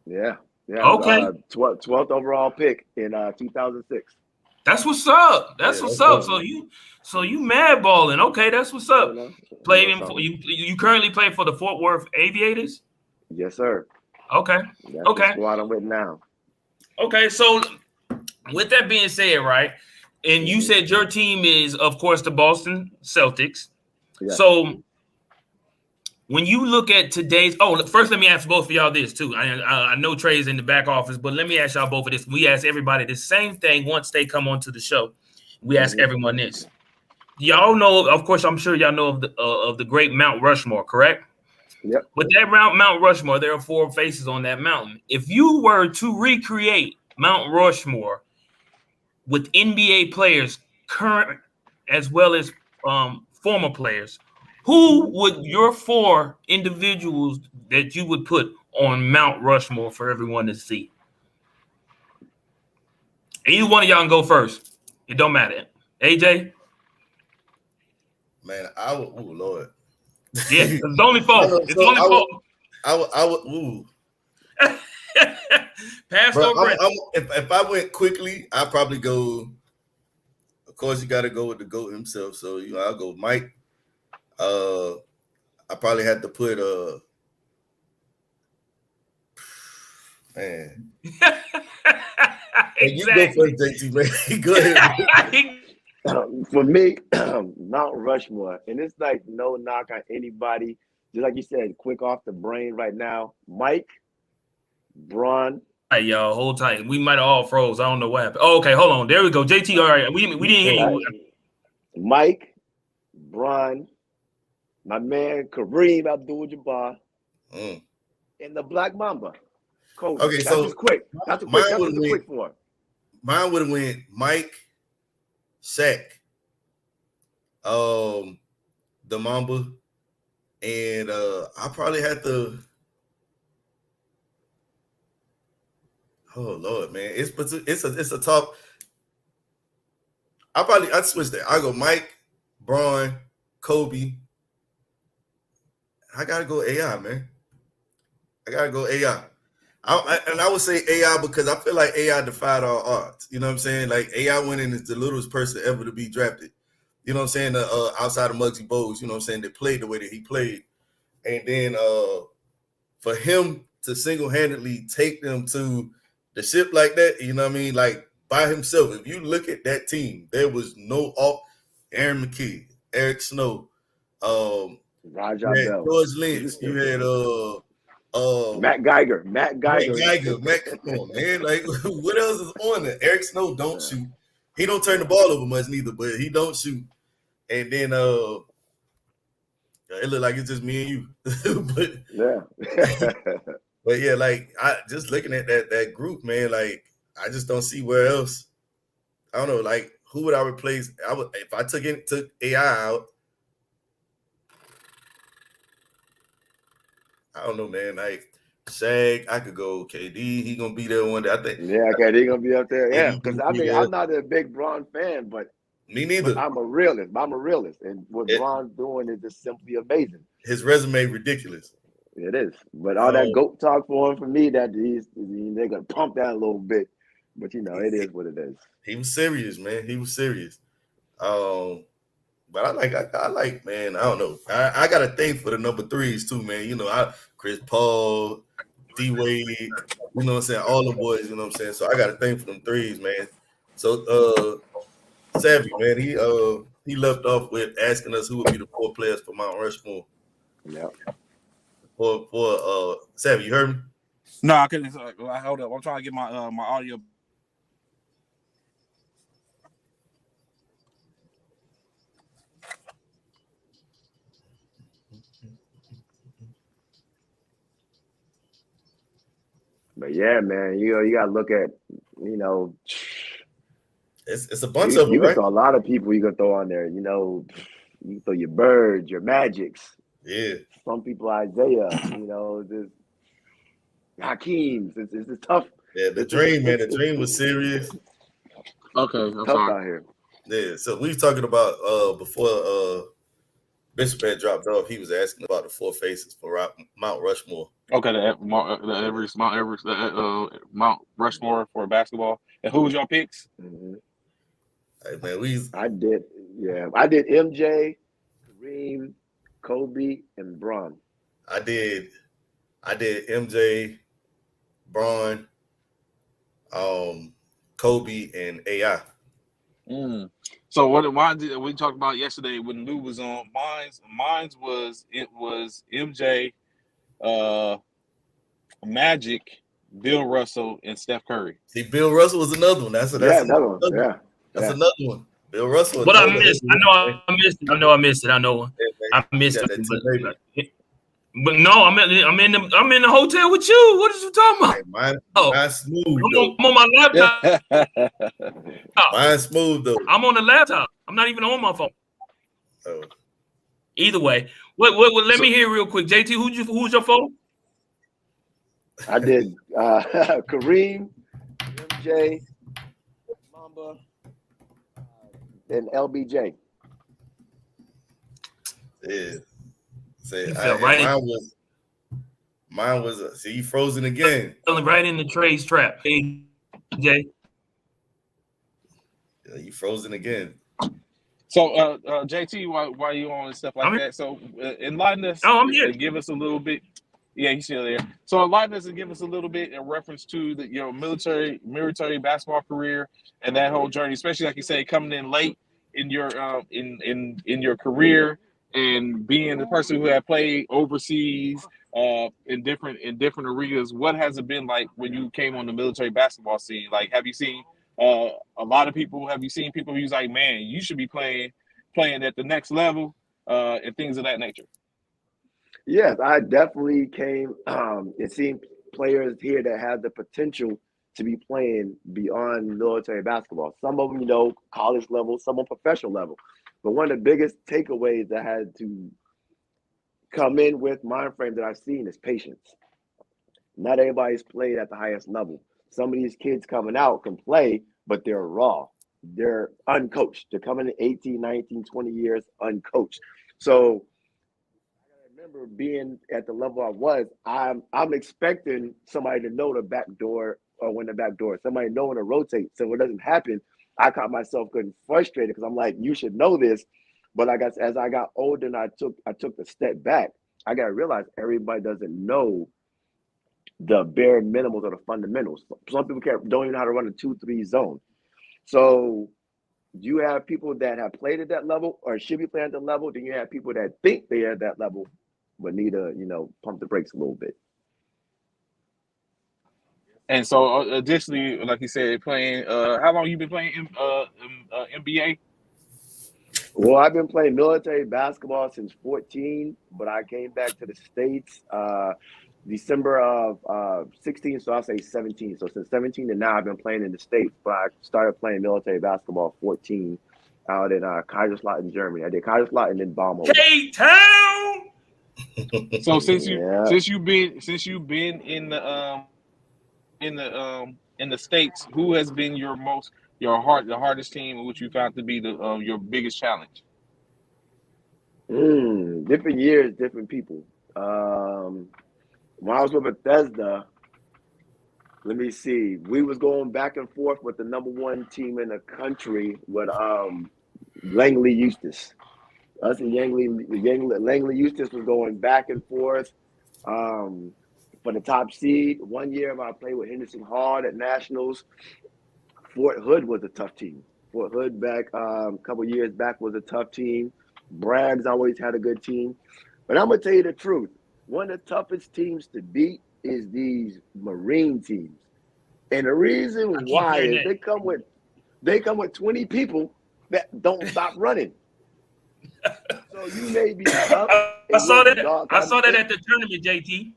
Speaker 3: Yeah.
Speaker 2: Okay.
Speaker 3: 12th overall pick in 2006.
Speaker 2: That's what's up. That's what's up. So you mad balling. Okay, that's what's up. You currently play for the Fort Worth Aviators?
Speaker 3: Yes, sir.
Speaker 2: Okay.
Speaker 3: That's the squad I'm with now.
Speaker 2: Okay, so with that being said, right, and you said your team is, of course, the Boston Celtics. Yeah. So when you look at today's, first let me ask both of y'all this too. I know Trey's in the back office, but let me ask y'all both of this. We ask everybody the same thing once they come onto the show. We ask everyone this. Y'all know, of course, I'm sure y'all know of the great Mount Rushmore, correct?
Speaker 3: Yep.
Speaker 2: With that Mount Rushmore, there are 4 faces on that mountain. If you were to recreate Mount Rushmore with NBA players, current as well as former players, who would your 4 individuals that you would put on Mount Rushmore for everyone to see? Either one of y'all can go first. It don't matter. AJ?
Speaker 4: Man, I would. Oh Lord.
Speaker 2: Yeah, it's only 4. It's only 4.
Speaker 4: I would. Ooh.
Speaker 2: Pass over.
Speaker 4: If I went quickly, I'd probably go. Of course, you got to go with the GOAT himself. So I'll go Mike. I probably had to put man. Exactly. You go first, JT, man. Go ahead.
Speaker 3: For me, Mount Rushmore, and it's like no knock on anybody. Just like you said, quick off the brain right now. Mike, Braun.
Speaker 2: Hey, y'all, hold tight. We might have all froze. I don't know what happened. Oh, okay, hold on. There we go. JT, all right. We didn't hear you.
Speaker 3: Mike, Braun, my man Kareem Abdul-Jabbar, and the Black Mamba. Kobe.
Speaker 4: Okay,
Speaker 3: That's
Speaker 4: so
Speaker 3: just quick. That's a quick for.
Speaker 4: Mine would have went Mike, Shaq, the Mamba, and I probably had to. Oh Lord, man, it's a top. I'd switch that. I go Mike, Braun, Kobe. I gotta go AI, man. I gotta go AI. I would say AI because I feel like AI defied all odds. You know what I'm saying? Like AI winning is the littlest person ever to be drafted. You know what I'm saying? Outside of Muggsy Bogues, you know what I'm saying? They played the way that he played. And then for him to single-handedly take them to the ship like that, you know what I mean? Like by himself. If you look at that team, there was no Aaron McKee, Eric Snow,
Speaker 3: Rajah
Speaker 4: you had
Speaker 3: Bell,
Speaker 4: George Lynch, you had
Speaker 3: Matt Geiger.
Speaker 4: Matt, come on, man. Like, what else is on there? Eric Snow don't shoot. He don't turn the ball over much neither, but he don't shoot. And then it looked like it's just me and you. But
Speaker 3: yeah.
Speaker 4: but yeah, like I just looking at that group, man, like I just don't see where else. I don't know, like who would I replace? I would if I took AI out. I don't know, man. Like Shaq, I could go KD. He gonna be there one day. I think.
Speaker 3: Yeah, KD gonna be up there. Yeah, because I mean, I'm not a big Braun fan, but
Speaker 4: me neither.
Speaker 3: I'm a realist. And what Braun's doing is just simply amazing.
Speaker 4: His resume ridiculous.
Speaker 3: It is, but all that GOAT talk for him, for me, that they're gonna pump that a little bit. But you know, it is what it is.
Speaker 4: He was serious, man. He was serious. But I like, man. I don't know. I got a thing for the number threes too, man. You know, Chris Paul, D Wade. You know what I'm saying? All the boys. You know what I'm saying? So I got a thing for them threes, man. So Savvy, man. He left off with asking us who would be the 4 players for Mount Rushmore.
Speaker 3: Yeah.
Speaker 4: For Savvy, you heard me?
Speaker 1: No, I couldn't. Hold up. I'm trying to get my my audio.
Speaker 3: But yeah, man, you gotta look at,
Speaker 4: it's a bunch of them.
Speaker 3: You can
Speaker 4: right?
Speaker 3: throw a lot of people you can throw on there. You can throw your Birds, your Magics.
Speaker 4: Yeah.
Speaker 3: Some people Isaiah. This Hakeem's. It's tough.
Speaker 4: Yeah, the dream, man. The dream was serious.
Speaker 1: Okay, I'm
Speaker 3: tough
Speaker 1: sorry.
Speaker 3: out here.
Speaker 4: Yeah, so we was talking about before Bishop had dropped off. He was asking about the 4 faces for Mount Rushmore.
Speaker 1: Okay, the Mount Rushmore for basketball. And who was your picks?
Speaker 3: Mm-hmm.
Speaker 4: Hey, man,
Speaker 3: I did MJ, Kareem, Kobe, and Braun.
Speaker 4: I did MJ, Braun, Kobe, and AI.
Speaker 1: So why did we talked about yesterday when Lou was on? Mine's was MJ, Magic, Bill Russell, and Steph Curry.
Speaker 4: See, Bill Russell was another one. That's another one. Yeah, that's another one. Bill Russell.
Speaker 2: But I missed. I know I missed it. I know. I missed it. But no, I'm in the hotel with you. What is you talking about?
Speaker 4: Mine's smooth.
Speaker 2: I'm on my laptop.
Speaker 4: Mine's smooth though.
Speaker 2: I'm on the laptop. I'm not even on my phone.
Speaker 4: Oh.
Speaker 2: Either way, let me hear real quick. JT, who's your phone?
Speaker 3: I did Kareem, MJ, Mamba, and LBJ.
Speaker 4: Yeah. Mine was see you frozen again.
Speaker 2: Right in the Trey's trap. Hey, Jay.
Speaker 4: Yeah, you frozen again.
Speaker 1: So JT, why you on and stuff like that? So enlighten us.
Speaker 2: Oh, I'm here.
Speaker 1: And give us a little bit. Yeah, he's still there. So enlighten us and give us a little bit in reference to your military basketball career and that whole journey, especially like you say, coming in late in your in your career and being the person who had played overseas, in different arenas. What has it been like when you came on the military basketball scene? Like, have you seen a lot of people? Have you seen people who's like, man, you should be playing at the next level, and things of that nature?
Speaker 3: Yes, I definitely came and seen players here that have the potential to be playing beyond military basketball. Some of them, college level, some on professional level. But one of the biggest takeaways that had to come in with mind frame that I've seen is patience. Not everybody's played at the highest level. Some of these kids coming out can play, but they're raw. They're uncoached. They're coming in 18, 19, 20 years uncoached. So I remember being at the level I was, I'm expecting somebody to know the back door or when the back door, somebody knowing to rotate. So when it doesn't happen, I caught myself getting frustrated because I'm like, you should know this. But I guess as I got older and I took a step back, I got to realize everybody doesn't know the bare minimums or the fundamentals. Some people don't even know how to run a 2-3 zone. So you have people that have played at that level or should be playing at that level. Then you have people that think they're at that level, but need to, pump the brakes a little bit.
Speaker 1: And so, additionally, like you said, playing. How long you been playing NBA?
Speaker 3: Well, I've been playing military basketball since 14, but I came back to the States December of 16, so I'll say 17. So since 17 to now, I've been playing in the States, but I started playing military basketball 14 out in Kaiserslautern, Germany. I did Kaiserslautern and Baumholz.
Speaker 2: K-Town!
Speaker 1: So since you've been in the States, who has been the hardest team, which you found to be your biggest challenge?
Speaker 3: Different years, different people. When I was with Bethesda, let me see, we was going back and forth with the number one team in the country with Langley Eustis. Us and Langley Eustis was going back and forth for the top seed. One year I played with Henderson Hall at Nationals. Fort Hood was a tough team. Fort Hood back a couple years back was a tough team. Bragg's always had a good team. But I'm going to tell you the truth. One of the toughest teams to beat is these Marine teams. And the reason why is they come with 20 people that don't stop running. So you may be tough.
Speaker 2: I saw that at the tournament, JT.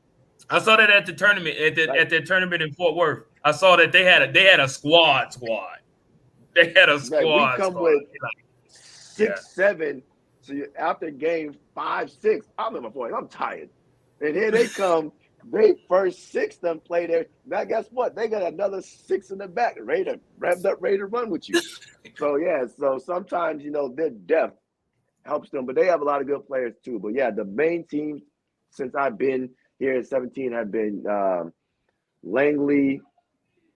Speaker 2: I saw that at the tournament at the tournament in Fort Worth. I saw that they had a squad. They had a squad.
Speaker 3: We come with 6, 7. So after game 5, 6, I'm in my point. I'm tired. And here they come. They first 6 them play there. Now guess what? They got another 6 in the back, ready to run with you. So so sometimes their depth helps them, but they have a lot of good players too. But the main teams since I've been here at 17 have been Langley,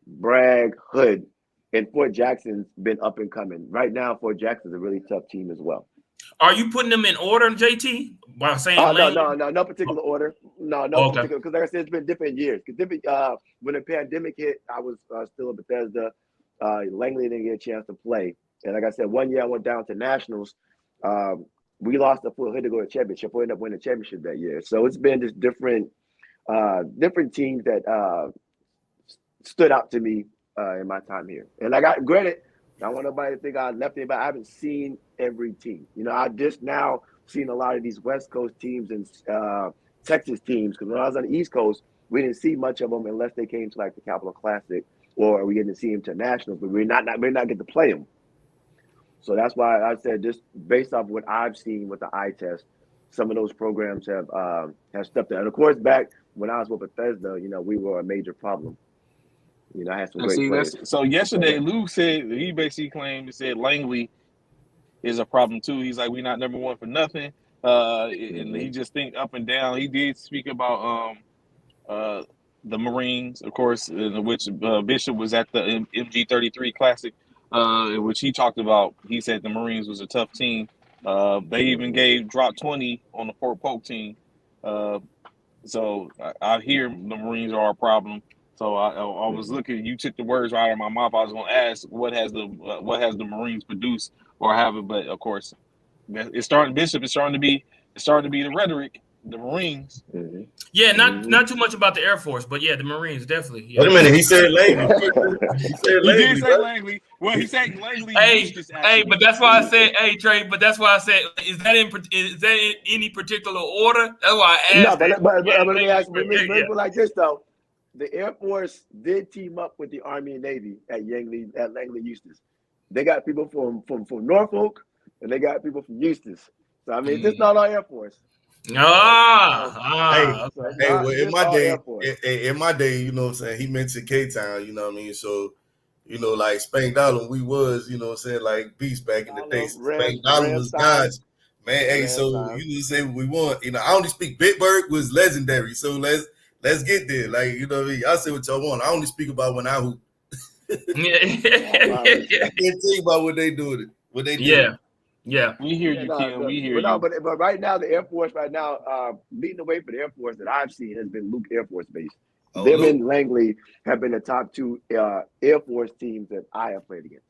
Speaker 3: Bragg, Hood, and Fort Jackson's been up and coming. Right now, Fort Jackson's a really tough team as well.
Speaker 2: Are you putting them in order, JT? By saying
Speaker 3: no particular order. No particular, because like I said, it's been different years. When the pandemic hit, I was still at Bethesda. Langley didn't get a chance to play, and like I said, one year I went down to Nationals. We lost the Fort Hood to go to championship. We ended up winning the championship that year. So it's been just different teams that stood out to me in my time here. And I got granted. I don't want nobody to think I left anybody. I haven't seen every team. I just now seen a lot of these West Coast teams and Texas teams. Because when I was on the East Coast, we didn't see much of them unless they came to like the Capital Classic or we didn't see them to Nationals. But we not get to play them. So that's why I said just based off what I've seen with the eye test, some of those programs have stepped up. And of course, back when I was with Bethesda, we were a major problem. I had some great players.
Speaker 1: So yesterday, Lou said he basically said Langley is a problem too. He's like, we're not number one for nothing. And he just think up and down. He did speak about the Marines, of course, in which Bishop was at the MG33 Classic, in which he talked about. He said the Marines was a tough team. They even dropped 20 on the Fort Polk team. So I hear the Marines are a problem. So I was looking. You took the words right out of my mouth. I was going to ask what has the Marines produced or have it, but of course, it's starting. Bishop is starting to be the rhetoric. The Marines.
Speaker 3: Mm-hmm.
Speaker 2: Yeah, not too much about the Air Force, but yeah, the Marines definitely. Yeah.
Speaker 4: Wait a minute, he said Langley. He said
Speaker 1: He did
Speaker 4: Langley,
Speaker 1: say
Speaker 4: right?
Speaker 1: Langley. Well, he said Langley.
Speaker 2: Hey,
Speaker 1: Eustace,
Speaker 2: but that's why I said, hey Trey. But that's why I said, is that in any particular order? That's why I
Speaker 3: No,
Speaker 2: asked that.
Speaker 3: but let me ask. Let me
Speaker 2: Yeah.
Speaker 3: put it like this though. The Air Force did team up with the Army and Navy at Langley Eustis. They got people from Norfolk and they got people from Eustis. So I mean, it's just not all Air Force.
Speaker 4: Hey,
Speaker 2: Okay.
Speaker 3: So it's
Speaker 4: hey,
Speaker 3: not
Speaker 4: well,
Speaker 3: just all Air Force.
Speaker 4: in my day, you know what I'm saying, he mentioned K-Town, you know what I mean? So, you know, like Spank Dollar, we was, you know what I'm saying, like beasts back in the day. Spank Dollar was God's. Man, hey, so you know what I'm saying, we want, you know, I only speak Bitburg was legendary. So let's get there. Like, you know what I mean? Y'all say what y'all want. I only speak about when I hoop. I can't tell you about what they do. What they do.
Speaker 2: Yeah.
Speaker 1: We hear you, Ken. We hear you.
Speaker 3: But right now, the Air Force leading the way for the Air Force that I've seen has been Luke Air Force Base.
Speaker 4: Oh,
Speaker 3: Them
Speaker 4: Luke.
Speaker 3: and Langley have been the top two Air Force teams that I have played against.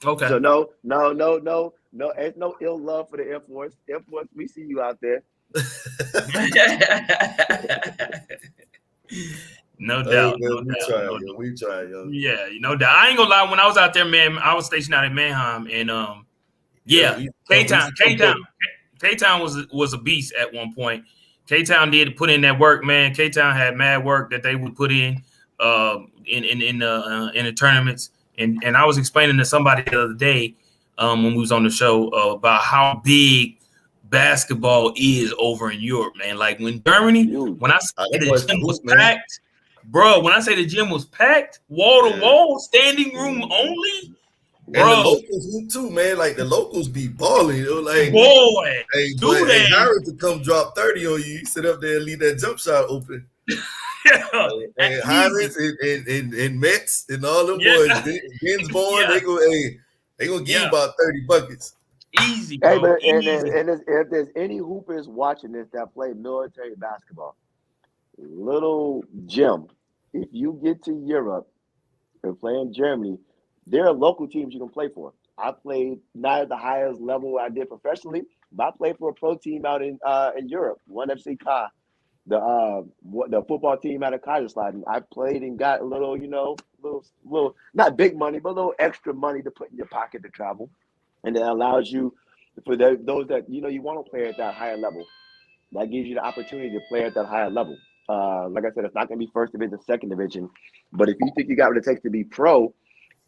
Speaker 2: Okay.
Speaker 3: So no. There's no ill love for the Air Force. Air Force, we see you out there.
Speaker 2: No doubt.
Speaker 4: We try, yo.
Speaker 2: Yeah, no doubt. I ain't gonna lie. When I was out there, man, I was stationed out in Manheim, and K-Town was a beast at one point. K-Town did put in that work, man. K-Town had mad work that they would put in the tournaments, and I was explaining to somebody the other day when we was on the show about how big basketball is over in Europe, man. Like when Germany, when I say the gym was packed, bro. When I say the gym was packed, wall to wall, standing room only. Bro.
Speaker 4: And the locals hoop too, man. Like the locals be balling, you know, like
Speaker 2: boy.
Speaker 4: Hey, Howard to come drop 30 on you, sit up there and leave that jump shot open. And Howard and Mets and all them boys, Ginsborn, they gonna give you about 30 buckets.
Speaker 2: Easy, bro.
Speaker 3: Hey, but if there's any hoopers watching this that play military basketball, little Jim, if you get to Europe and play in Germany, there are local teams you can play for. I played not at the highest level I did professionally, but I played for a pro team out in Europe, 1FC Ka, the football team out of Kaiserslautern. I played and got a little, little not big money, but a little extra money to put in your pocket to travel, and it allows you for those that you want to play at that higher level. That gives you the opportunity to play at that higher level. Like I said, it's not going to be first division, second division, but if you think you got what it takes to be pro,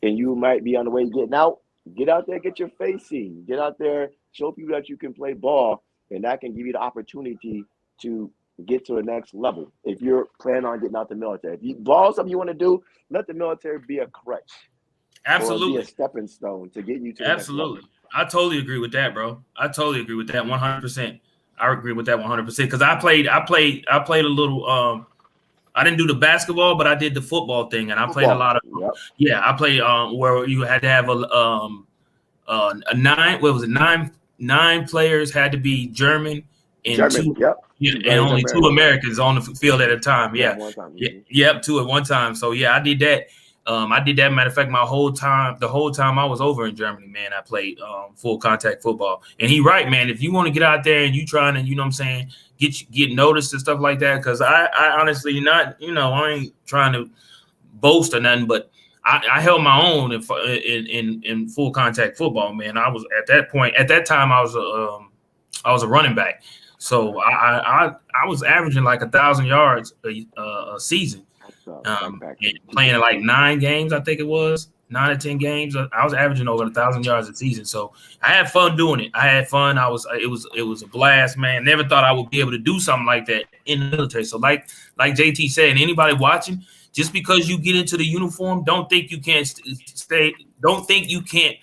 Speaker 3: and you might be on the way getting out, get out there, get your face seen. Get out there, show people that you can play ball, and that can give you the opportunity to get to the next level. If you're planning on getting out the military, if ball is something you want to do, let the military be a crutch.
Speaker 2: Absolutely.
Speaker 3: Or be a stepping stone to get you to the next level.
Speaker 2: I totally agree with that, bro. I totally agree with that 100%. I agree with that 100% because I played a little I didn't do the basketball, but I did the football thing, and I played a lot of. Yep. Yeah, I played where you had to have a nine. What was it? Nine players had to be German and two. Yep. Yeah, and only two Americans on the field at a time. Yeah. Yep, two at one time. So yeah, I did that. I did that. Matter of fact, the whole time I was over in Germany, man, I played full contact football. And he right, man. If you want to get out there and you trying to, you know what I'm saying, get noticed and stuff like that, because I honestly I ain't trying to boast or nothing, but I held my own in full contact football, man. I was at that time I was a running back, so I was averaging like 1,000 yards a season. Playing like 9 games, I think it was 9 or 10 games. I was averaging over 1,000 yards a season, so I had fun doing it. I had fun. It was a blast, man. Never thought I would be able to do something like that in the military. So like JT said, and anybody watching, just because you get into the uniform, don't think you can't stay. Don't think you can't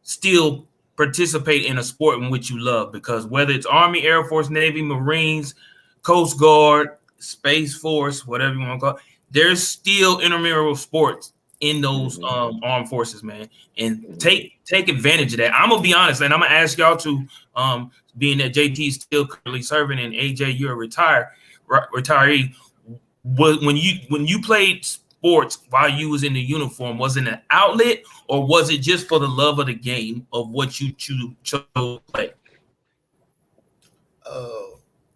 Speaker 2: still participate in a sport in which you love, because whether it's Army, Air Force, Navy, Marines, Coast Guard, Space Force, whatever you want to call it, there's still intramural sports in those armed forces, man. And take advantage of that. I'm gonna be honest, and I'm gonna ask y'all to, being that JT is still currently serving and AJ, you're a retiree. When you played sports while you was in the uniform, was it an outlet or was it just for the love of the game of what you chose to play?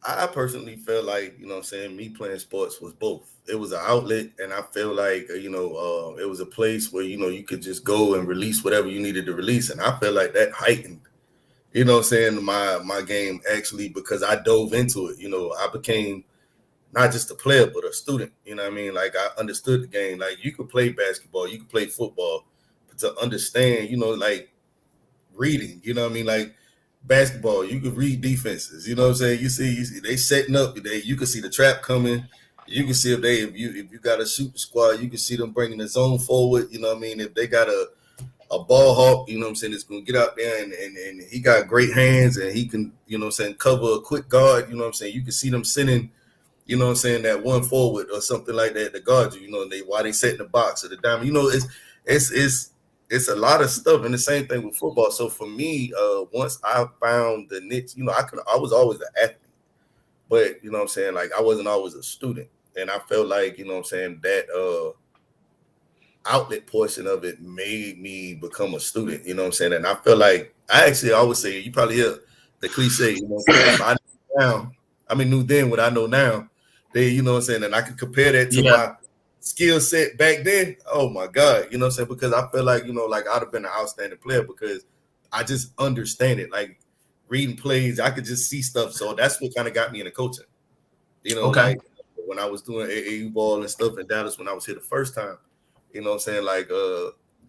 Speaker 4: I personally feel like, you know what I'm saying, me playing sports was both. It was an outlet, and I feel like, it was a place where, you could just go and release whatever you needed to release. And I feel like that heightened, you know what I'm saying, my game actually, because I dove into it. I became not just a player, but a student. You know what I mean? Like, I understood the game. Like, you could play basketball, you could play football, but to understand, like reading, you know what I mean? Like, basketball, you could read defenses. You know what I'm saying? You see they setting up. You can see the trap coming. You can see if you got a shooting squad, you can see them bringing the zone forward. You know what I mean? If they got a ball hawk, you know what I'm saying, it's going to get out there and he got great hands and he can, you know what I'm saying, cover a quick guard. You know what I'm saying? You can see them sending, you know what I'm saying, that one forward or something like that to guard you. While they set in the box or the diamond. It's a lot of stuff, and the same thing with football. So for me, once I found the niche, I was always an athlete, but you know what I'm saying, like I wasn't always a student, and I felt like, you know what I'm saying, that outlet portion of it made me become a student. You know what I'm saying, and I feel like I always say, you probably hear the cliche, you know what I'm saying, if I knew then what I know now. You know what I'm saying, and I could compare that to my skill set back then. Oh my God, you know what I'm saying? Because I feel like, like I'd have been an outstanding player because I just understand it. Like reading plays, I could just see stuff. So that's what kind of got me into coaching. Like when I was doing AAU ball and stuff in Dallas when I was here the first time, you know what I'm saying? Like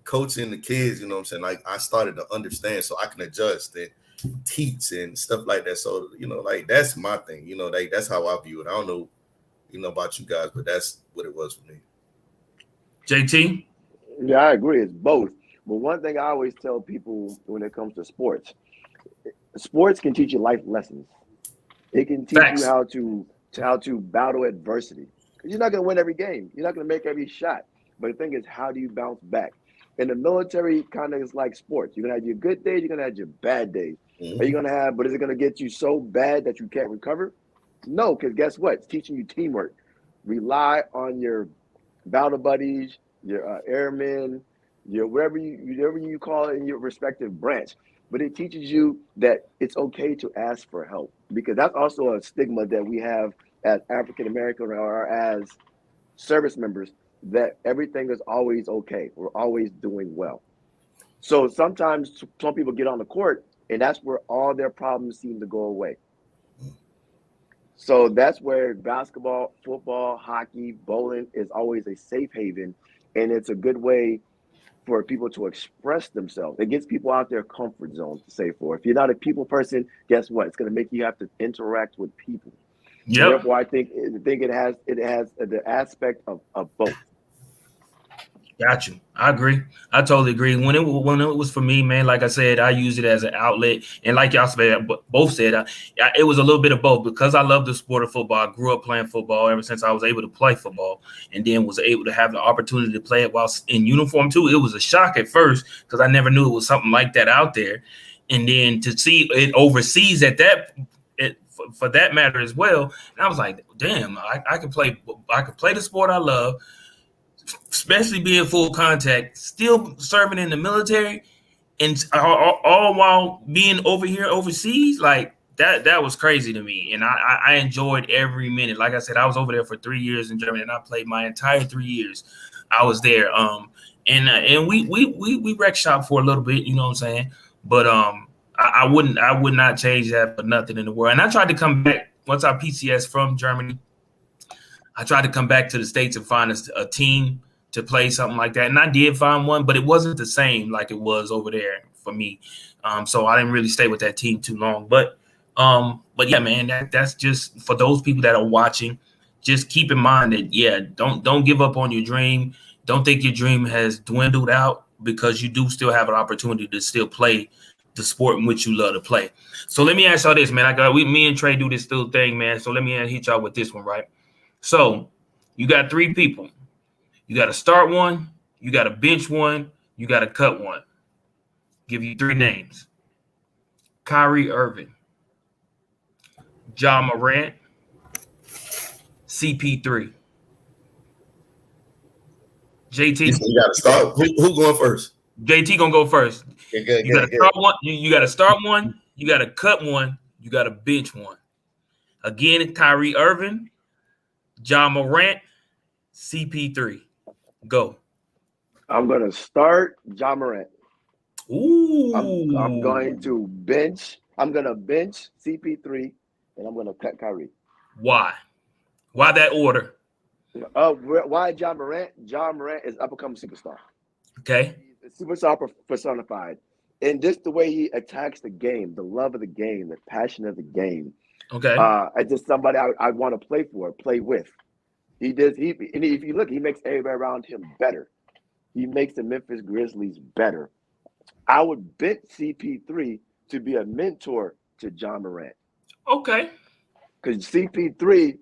Speaker 4: coaching the kids, you know what I'm saying? Like I started to understand so I can adjust and teach and stuff like that. So, like that's my thing, like that's how I view it. I don't know, about you guys, but that's what it was for me.
Speaker 2: JT?
Speaker 3: Yeah, I agree. It's both. But one thing I always tell people when it comes to sports can teach you life lessons. It can teach you how to battle adversity. Because you're not going to win every game. You're not going to make every shot. But the thing is, how do you bounce back? In the military, kind of is like sports. You're going to have your good days. You're going to have your bad days. Mm-hmm. Are you going to have, but is it going to get you so bad that you can't recover? No, because guess what? It's teaching you teamwork. Rely on your battle buddies, your airmen, your whatever you call it in your respective branch. But it teaches you that it's okay to ask for help, because that's also a stigma that we have as African American or as service members, that everything is always okay. We're always doing well. So sometimes some people get on the court and that's where all their problems seem to go away. So that's where basketball, football, hockey, bowling is always a safe haven. And it's a good way for people to express themselves. It gets people out their comfort zone, to say for. If you're not a people person, guess what? It's going to make you have to interact with people. Yep. Therefore, I think it has the aspect of both.
Speaker 2: Got you. I agree. I totally agree. When it was for me, man, like I said, I use it as an outlet, and like y'all said, both said, it was a little bit of both, because I love the sport of football. I grew up playing football ever since I was able to play football, and then was able to have the opportunity to play it while in uniform too. It was a shock at first because I never knew it was something like that out there, and then to see it overseas for that matter as well, and I was like, damn, I could play the sport I love, especially being full contact, still serving in the military, and all while being over here overseas. Like that was crazy to me, and I enjoyed every minute. Like I said, I was over there for 3 years in Germany, and I played my entire 3 years I was there. And we rec shop for a little bit, you know what I'm saying? But I would not change that for nothing in the world. And I tried to come back once I PCS from Germany. I tried to come back to the States and find a team to play something like that. And I did find one, but it wasn't the same like it was over there for me. So I didn't really stay with that team too long. But yeah, man, that's just for those people that are watching. Just keep in mind that, yeah, don't give up on your dream. Don't think your dream has dwindled out, because you do still have an opportunity to still play the sport in which you love to play. So let me ask y'all this, man. Me and Trey do this still thing, man. So let me hit y'all with this one, right? So you got 3 people. You got to start one, you got to bench one, you got to cut one. Give you 3 names: Kyrie Irving, Ja Morant, CP3. JT,
Speaker 4: you got to start. Who going first?
Speaker 2: JT gonna go first. You got to start one. You got to start one. You got to cut one. You got to bench one. Again, Kyrie Irving, John Morant, CP3. Go.
Speaker 3: I'm gonna start John Morant.
Speaker 2: Ooh.
Speaker 3: I'm going to bench. I'm gonna bench CP3, and I'm gonna cut Kyrie.
Speaker 2: Why? Why that order?
Speaker 3: Why John Morant? John Morant is up and coming superstar.
Speaker 2: Okay.
Speaker 3: He's a superstar personified, and just the way he attacks the game, the love of the game, the passion of the game.
Speaker 2: Okay.
Speaker 3: It's just somebody I want to play for, play with. He does. And if you look, he makes everybody around him better. He makes the Memphis Grizzlies better. I would bench CP3 to be a mentor to John Morant.
Speaker 2: Okay.
Speaker 3: Because CP3,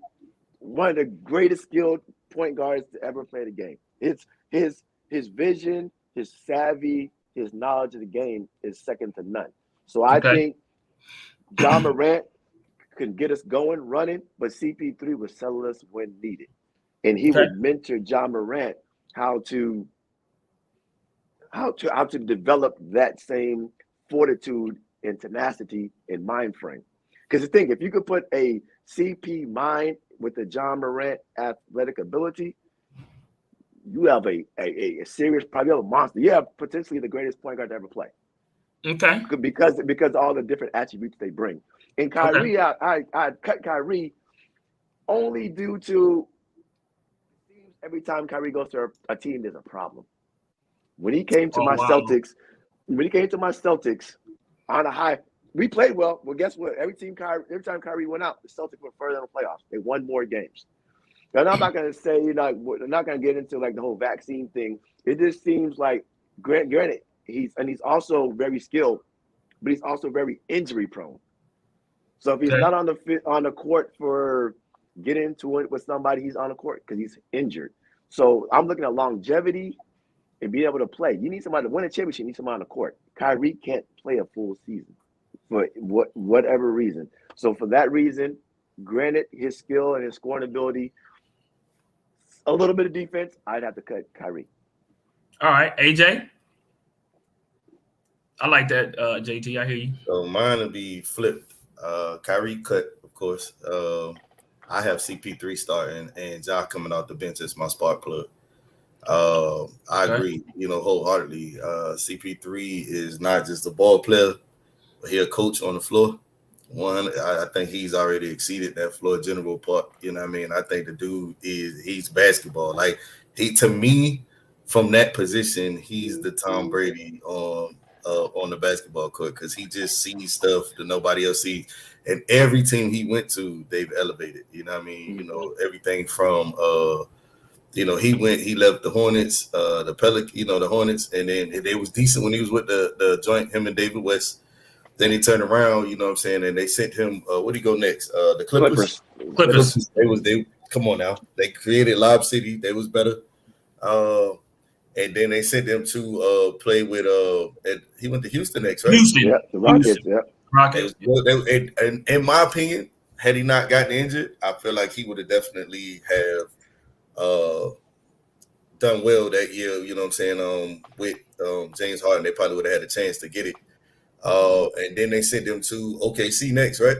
Speaker 3: one of the greatest skilled point guards to ever play the game. It's his vision, his savvy, his knowledge of the game is second to none. So I think John Morant can get us going, running, but CP3 would settle us when needed. And he would mentor John Morant how to develop that same fortitude and tenacity and mind frame. Because the thing, if you could put a CP mind with the John Morant athletic ability, you have a serious, probably a monster. You have potentially the greatest point guard to ever play.
Speaker 2: Okay.
Speaker 3: Because all the different attributes they bring. And Kyrie, I cut Kyrie only due to every time Kyrie goes to a team, there's a problem. When he came to my Celtics on a high, we played well. Well, guess what? Every time Kyrie went out, the Celtics went further in the playoffs. They won more games. And I'm not going to say, I'm not going to get into like the whole vaccine thing. It just seems like, granted, he's also very skilled, but he's also very injury prone. So if he's not on the court for getting into it with somebody, he's on the court because he's injured. So I'm looking at longevity and being able to play. You need somebody to win a championship. You need somebody on the court. Kyrie can't play a full season for whatever reason. So for that reason, granted his skill and his scoring ability, a little bit of defense, I'd have to cut Kyrie.
Speaker 2: All right, AJ. I like that, JT. I hear you.
Speaker 4: So mine will be flipped. Kyrie cut, of course. I have CP3 starting and Ja coming off the bench as my spark plug. I agree, wholeheartedly. CP3 is not just a ball player, but he's a coach on the floor. One, I think he's already exceeded that floor general part. You know what I mean? I think the dude he's basketball. Like to me, from that position, he's the Tom Brady on the basketball court because he just sees stuff that nobody else sees. And every team he went to, they've elevated. You know what I mean? Everything from he left the Hornets, the Pelican, the Hornets, and then they was decent when he was with the joint, him and David West. Then he turned around, you know what I'm saying, and they sent him. Where'd he go next? The Clippers.
Speaker 2: Clippers.
Speaker 4: They come on now. They created Lob City. They was better. And then they sent him to play with. He went to Houston next, right?
Speaker 2: Houston.
Speaker 3: Yeah, the Rockets. Yeah.
Speaker 2: Rockets.
Speaker 4: And in my opinion, had he not gotten injured, I feel like he would have definitely have done well that year. You know what I'm saying? With James Harden, they probably would have had a chance to get it. And then they sent him to OKC next, right?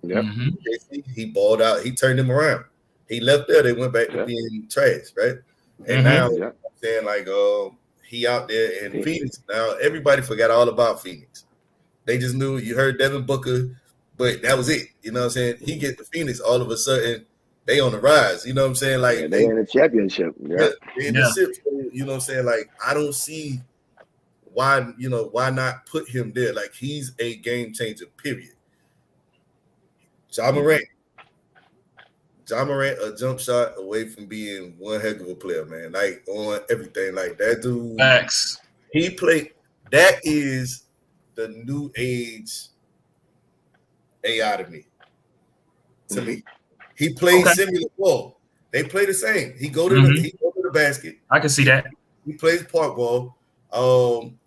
Speaker 3: Yeah.
Speaker 4: OKC, he balled out. He turned him around. He left there. They went back to being trash, right? And now, I'm saying like, he out there in Phoenix. Now, everybody forgot all about Phoenix. They just knew you heard Devin Booker, but that was it. You know what I'm saying? He get to Phoenix, all of a sudden, they on the rise. You know what I'm saying? Like
Speaker 3: they in the championship. Yeah.
Speaker 4: They in the ship. You know what I'm saying? Like, I don't see why not put him there? Like, he's a game changer, period. John Morant, a jump shot away from being one heck of a player, man. Like, on everything. Like, that dude.
Speaker 2: Facts.
Speaker 4: He played. That is the new age AI to me. He plays similar ball. They play the same. He go to the basket.
Speaker 2: I can see that.
Speaker 4: He plays park ball.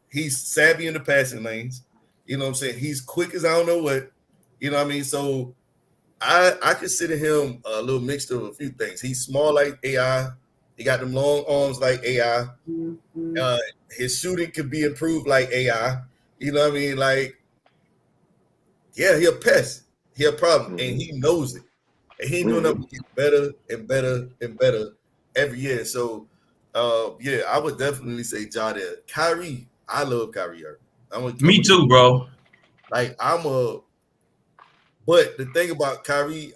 Speaker 4: He's savvy in the passing lanes. You know what I'm saying? He's quick as I don't know what. You know what I mean? So I consider him a little mixture of a few things. He's small like AI. He got them long arms like AI. His shooting could be improved like AI. You know what I mean? Like, yeah, he a pest. He a problem, and he knows it. and he doing up to get better and better and better every year. So, yeah, I would definitely say Ja there. Kyrie, I love Kyrie Irving.
Speaker 2: Me too, bro.
Speaker 4: Like but the thing about Kyrie,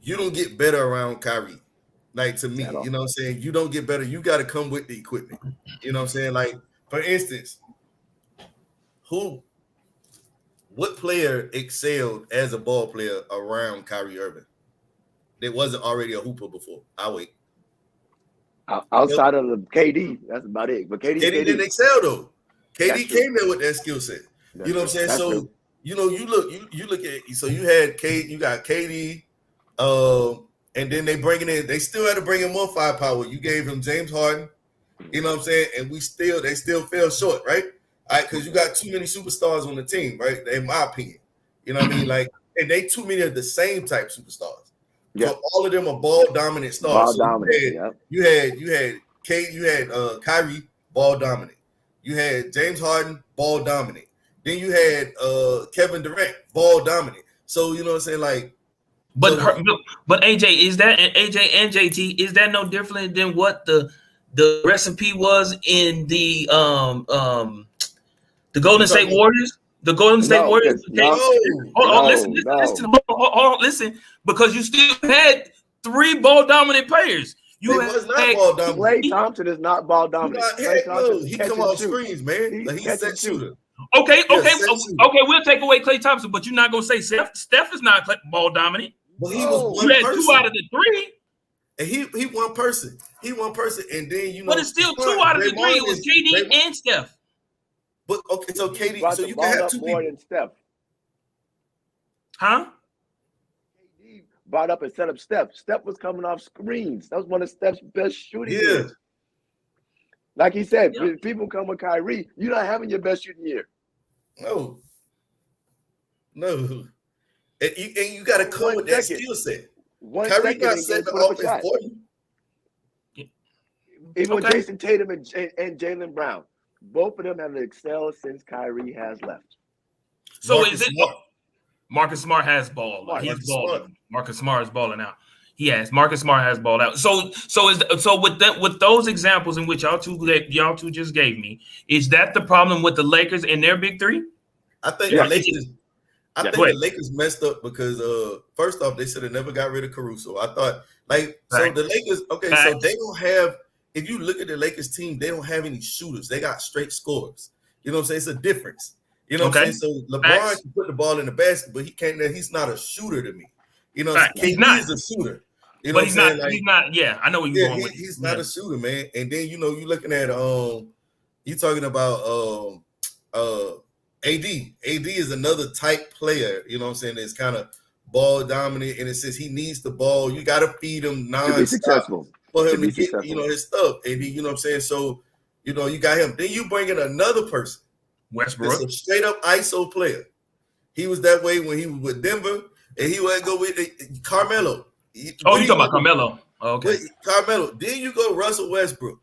Speaker 4: you don't get better around Kyrie. Like, to me, you know what I'm saying? You don't get better. You got to come with the equipment. You know what I'm saying? Like, for instance, what player excelled as a ball player around Kyrie Irving that wasn't already a hooper before? I'll wait.
Speaker 3: Outside of the KD, that's about it. But KD
Speaker 4: didn't excel though. KD came there with that skill set. You know what I'm saying? So true. You know, you look at, so you had you got KD, and then they still had to bring in more firepower. You gave him James Harden, you know what I'm saying? And they still fell short, right? All right, because you got too many superstars on the team, right? In my opinion. You know what I mean? Like, and they too many of the same type superstars. Yeah. So all of them are ball dominant stars. You had Kyrie, ball dominant. You had James Harden, ball dominant. Then you had Kevin Durant, ball dominant. So you know what I'm saying, like.
Speaker 2: But AJ, is that AJ and JT? Is that no different than what the recipe was in the Golden State Warriors? The Golden State Warriors. Listen, because you still had 3 ball dominant players.
Speaker 3: Was not ball dominant. Klay Thompson is not ball dominant.
Speaker 4: He come off screens, man. He's a set shooter.
Speaker 2: Okay. We'll take away Klay Thompson, but you're not gonna say Steph is not ball dominant.
Speaker 4: Well, he was one person.
Speaker 2: 2 out of the 3.
Speaker 4: And he one person. And then you know.
Speaker 2: But it's still 2 out of the 3. It was KD and Steph.
Speaker 4: But okay, so KD, so you can have 2 people.
Speaker 3: Than Steph.
Speaker 2: Huh?
Speaker 3: KD brought up and set up Steph. Steph was coming off screens. That was one of Steph's best shooting years. Like he said, people come with Kyrie, you're not having your best shooting year.
Speaker 4: No. And you got to come with that skill set. Kyrie not setting the offense for you.
Speaker 3: Even with Jason Tatum and Jaylen Brown, both of them have excelled since Kyrie has left.
Speaker 2: So Marcus Smart has ball. He's balling. Marcus Smart is balling out. He has. Marcus Smart has balled out. So with those examples in which y'all two just gave me, is that the problem with the Lakers and their big 3?
Speaker 4: I think the Lakers. The Lakers messed up because first off, they should have never got rid of Caruso. I thought so the Lakers. Okay, so they don't have. If you look at the Lakers team, they don't have any shooters. They got straight scorers. You know what I'm saying? It's a difference. You know what I'm saying? So LeBron can put the ball in the basket, but he can't. He's not a shooter to me. You know, KD is a shooter. You know
Speaker 2: but he's not. Like, he's not. Yeah, I know what you're going with.
Speaker 4: He's not a shooter, man. And then you looking at you talking about AD. AD is another type player. You know what I'm saying? That's kind of ball dominant, and it says he needs the ball. You got to feed him nonstop for him to get his stuff. And you know what I'm saying? So you got him. Then you bring in another person,
Speaker 2: Westbrook,
Speaker 4: a straight up ISO player. He was that way when he was with Denver, and he would go with Carmelo.
Speaker 2: You talking about Carmelo? Okay,
Speaker 4: Carmelo. Then you go Russell Westbrook.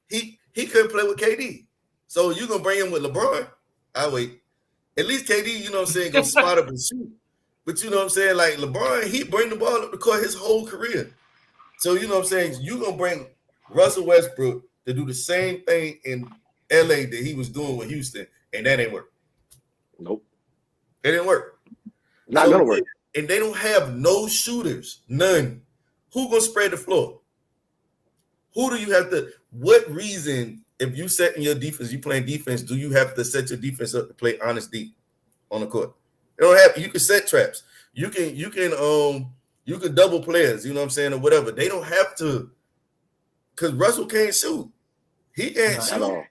Speaker 4: He couldn't play with KD, so you gonna bring him with LeBron? I wait. At least KD, you know what I'm saying, go spot up and shoot. But you know what I'm saying, like LeBron, he bring the ball up the court his whole career. So you know what I'm saying, you gonna bring Russell Westbrook to do the same thing in LA that he was doing with Houston, and that ain't work.
Speaker 3: Nope,
Speaker 4: it didn't work.
Speaker 3: Not gonna work.
Speaker 4: And they don't have no shooters, none. Who gonna spread the floor? Who do you have to? What reason? If you set in your defense, you playing defense, do you have to set your defense up to play honest deep on the court? You don't have. You can set traps. You can double players. You know what I'm saying, or whatever. They don't have to, because Russell can't shoot. He can't shoot.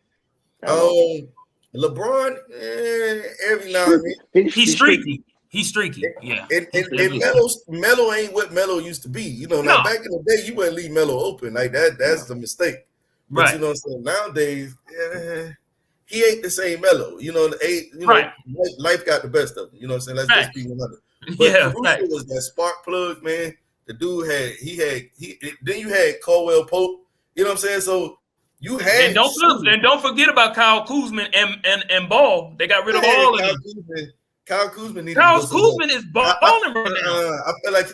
Speaker 4: LeBron, every now and then
Speaker 2: he's streaky. He's streaky. Yeah.
Speaker 4: And Melo ain't what Melo used to be. You know, now back in the day, you wouldn't leave Melo open like that. That's a mistake. But you know what I'm saying? Nowadays, he ain't the same Melo. You know, life got the best of him. You know what I'm saying? Let's just be another. But Caruso was that spark plug, man. The dude then you had Caldwell Pope. You know what I'm saying? So You had
Speaker 2: don't forget about Kyle Kuzma and Ball. They got rid of all of them.
Speaker 4: Kyle Kuzma needed
Speaker 2: Kyle
Speaker 4: to go somewhere.
Speaker 2: Kuzma is balling right now.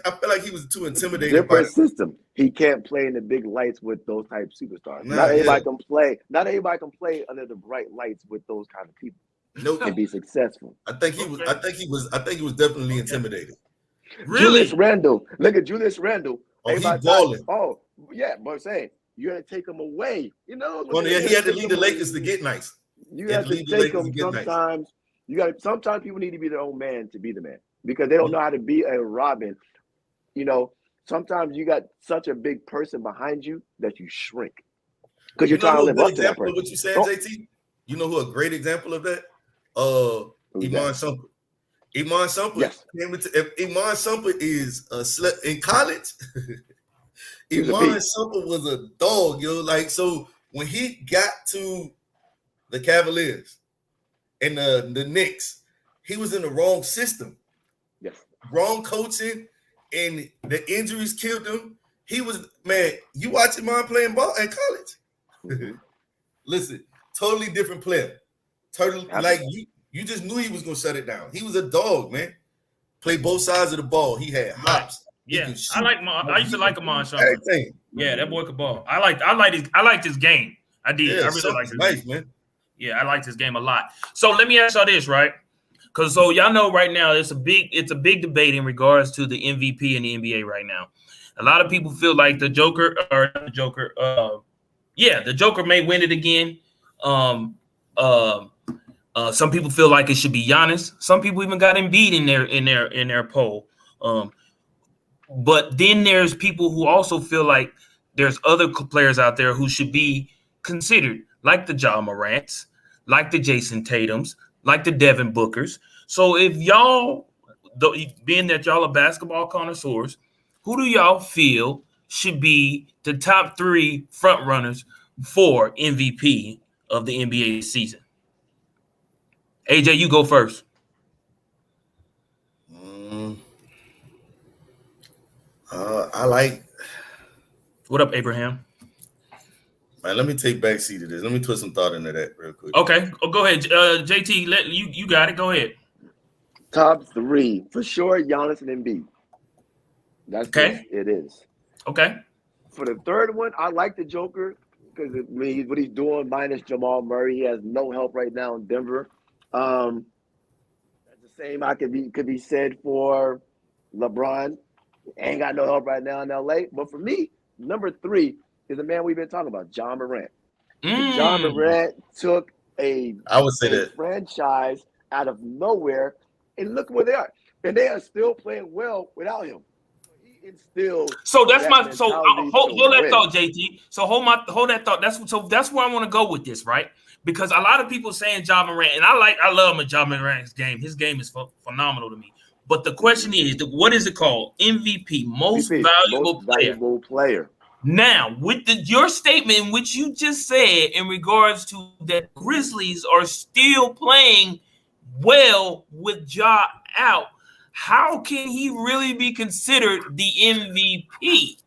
Speaker 4: I feel like he was too intimidated.
Speaker 3: Different system. He can't play in the big lights with those type of superstars. Not everybody can play. Not everybody can play under the bright lights with those kind of people.
Speaker 4: Nope.
Speaker 3: And be successful.
Speaker 4: I think he was. I think he was definitely intimidated.
Speaker 2: Really?
Speaker 3: Julius Randle. Look at Julius Randle.
Speaker 4: Oh, he's balling.
Speaker 3: Oh, yeah, but I'm saying you got to take him away. You know.
Speaker 4: Well, yeah, he had to lead the Lakers to get nice.
Speaker 3: You have to take him sometimes. Sometimes people need to be their own man to be the man because they don't know how to be a Robin. You know, sometimes you got such a big person behind you that you shrink because you're trying to live up to that person.
Speaker 4: What you saying, JT? You know who a great example of that? Iman Shumpert. Iman Shumpert.
Speaker 3: Yes.
Speaker 4: If Iman Shumpert is in college, Iman Shumpert was a dog, yo. Like, so when he got to the Cavaliers and the Knicks, he was in the wrong system.
Speaker 3: Yes.
Speaker 4: Wrong coaching, and the injuries killed him. He was, man, you watch Iman playing ball in college.
Speaker 3: Mm-hmm.
Speaker 4: Listen, totally different player. Totally, like you just knew he was gonna shut it down. He was a dog, man. Play both sides of the ball. He had hops.
Speaker 2: Yeah, I used to like Iman Shumpert. Yeah, that boy could ball. I liked his game. I did.
Speaker 4: Yeah,
Speaker 2: I really liked his game.
Speaker 4: man.
Speaker 2: Yeah, I liked his game a lot. So let me ask y'all this, right? Because so y'all know right now it's a big debate in regards to the MVP in the NBA right now. A lot of people feel like the Joker may win it again. Some people feel like it should be Giannis. Some people even got Embiid in their poll. But then there's people who also feel like there's other players out there who should be considered, like the Ja Morants, like the Jason Tatums, like the Devin Bookers. So if y'all, being that y'all are basketball connoisseurs, who do y'all feel should be the top 3 front runners for MVP of the NBA season? AJ, you go first.
Speaker 4: I like.
Speaker 2: What up, Abraham?
Speaker 4: Man, let me take backseat to this. Let me put some thought into that real quick.
Speaker 2: Okay, go ahead, JT. You got it. Go ahead.
Speaker 3: Top 3 for sure, Giannis and Embiid. That's okay. It is.
Speaker 2: Okay.
Speaker 3: For the third one, I like the Joker because what he's doing minus Jamal Murray. He has no help right now in Denver. That's the same could be said for LeBron. Ain't got no help right now in LA. But for me, number 3 is the man we've been talking about, Ja Morant. Ja Morant took a franchise out of nowhere, and look where they are. And they are still playing well without him. He instilled.
Speaker 2: So that's hold that thought, JT. So hold that thought. That's where I want to go with this, right? Because a lot of people saying Ja Morant, and I love Ja Morant's game. His game is phenomenal to me. But the question is, what is it called? MVP, most valuable player. Now, with your statement, which you just said in regards to that Grizzlies are still playing well with Ja out, how can he really be considered the MVP?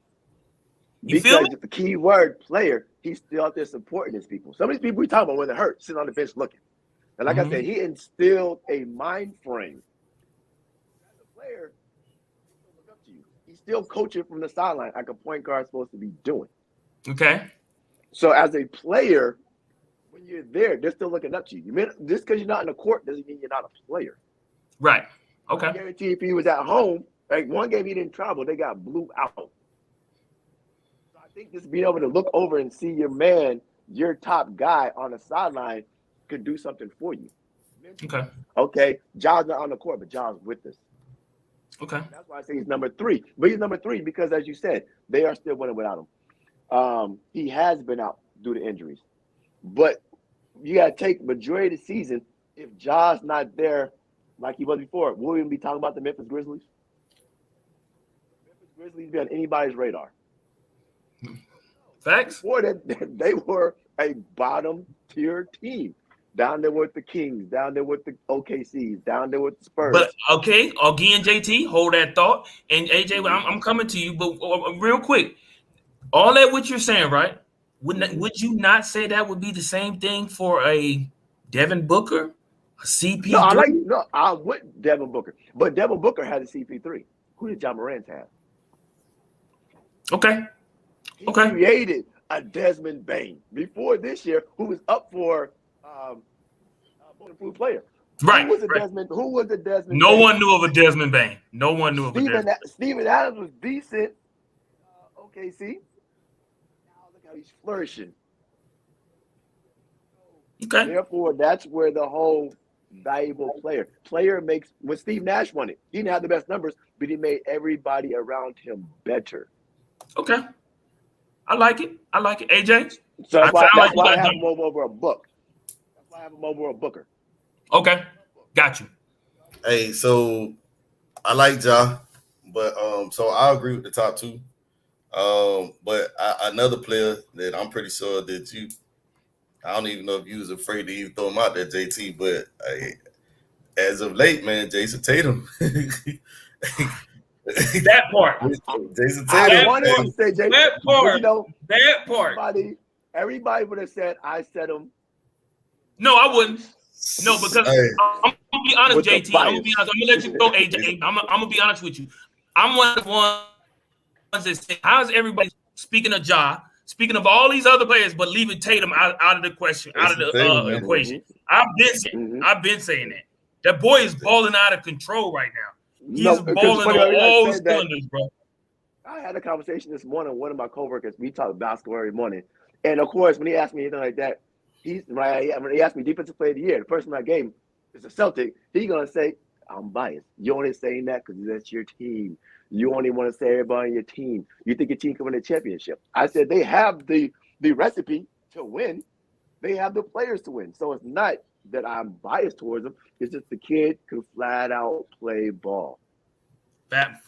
Speaker 3: Because the key word player, he's still out there supporting his people. Some of these people we talk about when they're hurt, sitting on the bench looking. And like I said, he instilled a mind frame. As a player, he'll look up to you. He's still coaching from the sideline like a point guard is supposed to be doing.
Speaker 2: Okay.
Speaker 3: So as a player, when you're there, they're still looking up to you. Just because you're not in the court doesn't mean you're not a player.
Speaker 2: Right. Okay.
Speaker 3: I guarantee if he was at home, like one game he didn't travel, they got blew out. So I think just being able to look over and see your man, your top guy on the sideline could do something for you.
Speaker 2: Okay.
Speaker 3: Okay. Ja's not on the court, but Ja's with us.
Speaker 2: Okay.
Speaker 3: That's why I say he's number 3. But he's number 3 because, as you said, they are still winning without him. He has been out due to injuries. But you got to take majority of the season. If Ja's not there like he was before, we'll even be talking about the Memphis Grizzlies. The Memphis Grizzlies be on anybody's radar.
Speaker 2: Facts.
Speaker 3: Before that, they were a bottom-tier team. Down there with the Kings, down there with the OKCs, down there with the Spurs.
Speaker 2: But okay, again, JT, hold that thought. And AJ, I'm coming to you, but real quick, all that what you're saying, right? Would you not say that would be the same thing for a Devin Booker, a CP3?
Speaker 3: I wouldn't Devin Booker, but Devin Booker had a CP3. Who did John Morant have?
Speaker 2: Okay.
Speaker 3: He created a Desmond Bain before this year, who was up for most improved player.
Speaker 2: Right.
Speaker 3: Who was the Desmond?
Speaker 2: No one knew of a Desmond Bain. No one knew of a Desmond.
Speaker 3: Steven Adams was decent. OKC. Now look how he's flourishing.
Speaker 2: Okay.
Speaker 3: Therefore, that's where the whole valuable player makes. When Steve Nash won it, he didn't have the best numbers, but he made everybody around him better.
Speaker 2: Okay. I like it. AJ?
Speaker 3: So that's why I have him over a book. That's why I have him over a Booker.
Speaker 2: Okay. Got you.
Speaker 4: Hey, so I like Ja, but so I agree with the top two. But another player that I'm pretty sure that I don't even know if you was afraid to even throw him out there, JT, but as of late, man, Jason Tatum.
Speaker 2: That part.
Speaker 4: Jason Tatum.
Speaker 3: I wanted to say Jason.
Speaker 2: That part.
Speaker 3: That part. Everybody would have said I said him.
Speaker 2: No, I wouldn't. No, because I'm gonna be honest, JT. I'm gonna be honest. I'm gonna let you go, AJ. I'm gonna be honest with you. I'm one of the ones that say, how's everybody speaking of Ja, speaking of all these other players, but leaving Tatum out of the question, out of the equation? I've been saying that. That boy is balling out of control right now. He's balling on all cylinders, bro.
Speaker 3: I had a conversation this morning with one of my coworkers. We talk basketball every morning, and of course, when he asked me anything like that, when he asked me defensive player of the year, the person I gave him is a Celtic. He's gonna say, "I'm biased. You're only saying that because that's your team. You only want to say everybody on your team. You think your team can win a championship." I said they have the recipe to win. They have the players to win. So it's not that I'm biased towards them. It's just the kid can flat out play ball.
Speaker 2: That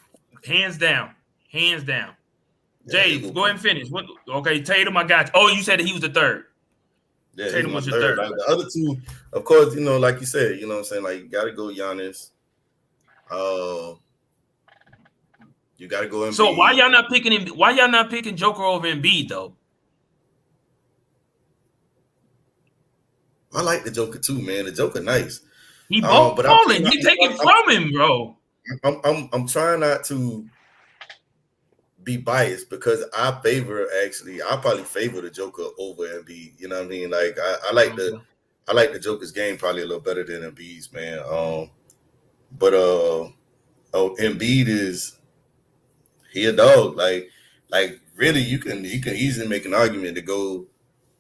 Speaker 2: hands down. Jay, go ahead and finish. Okay, Tatum, I got you. Oh, you said that he was the third.
Speaker 4: Yeah,
Speaker 2: Tatum was your third.
Speaker 4: Like the other two, of course, like you said, you know what I'm saying? Like, you got to go Giannis. You got to go Embiid.
Speaker 2: So why y'all not picking Joker over Embiid, though?
Speaker 4: I like the Joker too, man. The Joker nice.
Speaker 2: He balling. You take it from him, bro.
Speaker 4: I'm trying not to be biased because I probably favor the Joker over Embiid. You know what I mean? Like I like the Joker's game probably a little better than Embiid's, man. But Embiid is a dog. Like really, you can easily make an argument to go,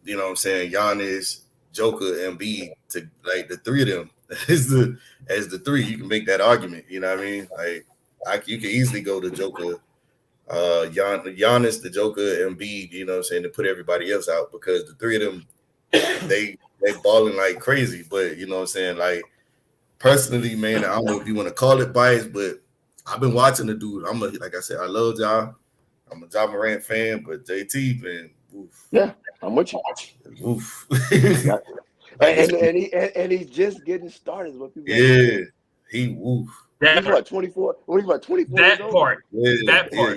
Speaker 4: you know what I'm saying, Giannis, Joker, Embiid, to like the three of them as the three. You can make that argument. You know what I mean? Like you can easily go to Joker, Giannis, the Joker, Embiid. You know what I'm saying, to put everybody else out because the three of them they balling like crazy. But you know what I'm saying, like personally, man, I don't know if you want to call it bias, but I've been watching the dude. Like I said, I love Ja. I'm a Ja Morant fan, but JT, man, oof.
Speaker 3: Yeah, I'm with you.
Speaker 4: Oof.
Speaker 3: and he's just getting started.
Speaker 4: Yeah, he woof.
Speaker 3: He's what, 24? What, he's about 24
Speaker 2: that
Speaker 3: years old?
Speaker 2: part.
Speaker 4: Yeah,
Speaker 2: that part.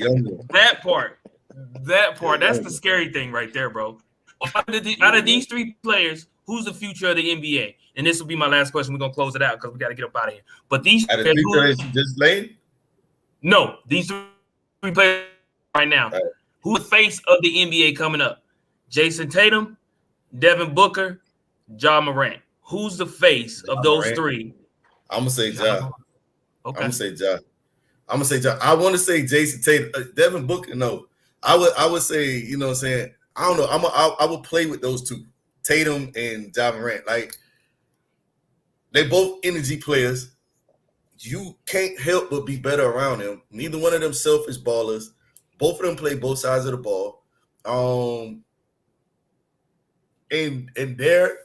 Speaker 2: That part. That's
Speaker 4: Yeah.
Speaker 2: the scary thing right there, bro. Out of these three players, who's the future of the NBA? And this will be my last question. We're gonna close it out because we got to get up out of here. But these
Speaker 4: Out of three players just laid?
Speaker 2: No, these three players right now.
Speaker 4: Right.
Speaker 2: Who's the face of the NBA coming up? Jason Tatum, Devin Booker, Ja Morant. Who's the face of those
Speaker 4: Morant.
Speaker 2: Three?
Speaker 4: I'm gonna say Ja.
Speaker 2: Okay.
Speaker 4: I'm gonna say Ja. I want to say Jason Tatum, Devin Booker. No, I would say, you know what I'm saying. I don't know. I would play with those two, Tatum and Ja Morant. Like they both energy players. You can't help but be better around them. Neither one of them selfish ballers. Both of them play both sides of the ball. And they're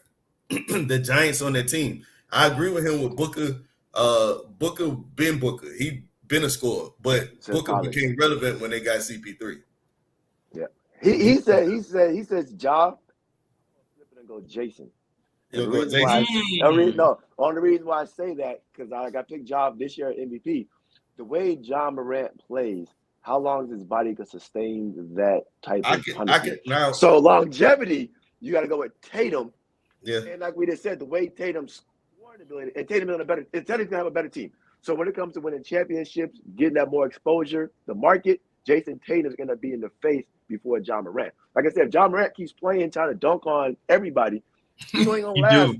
Speaker 4: the Giants on their team. I agree with him with Booker. Booker. He been a scorer, but Booker became relevant when they got CP3.
Speaker 3: Yeah, he says Ja. I'm gonna go Jason. The only reason why I say that because I got picked Ja this year at MVP. The way Ja Morant plays, how long his body can sustain that type of punishment.
Speaker 4: Now.
Speaker 3: So longevity, you got to go with Tatum.
Speaker 4: Yeah.
Speaker 3: And like we just said, the way Tatum's scoring ability, and Tatum's gonna have a better team. So when it comes to winning championships, getting that more exposure, the market, Jason Tatum's gonna be in the face before John Morant. Like I said, if John Morant keeps playing, trying to dunk on everybody, he's only gonna last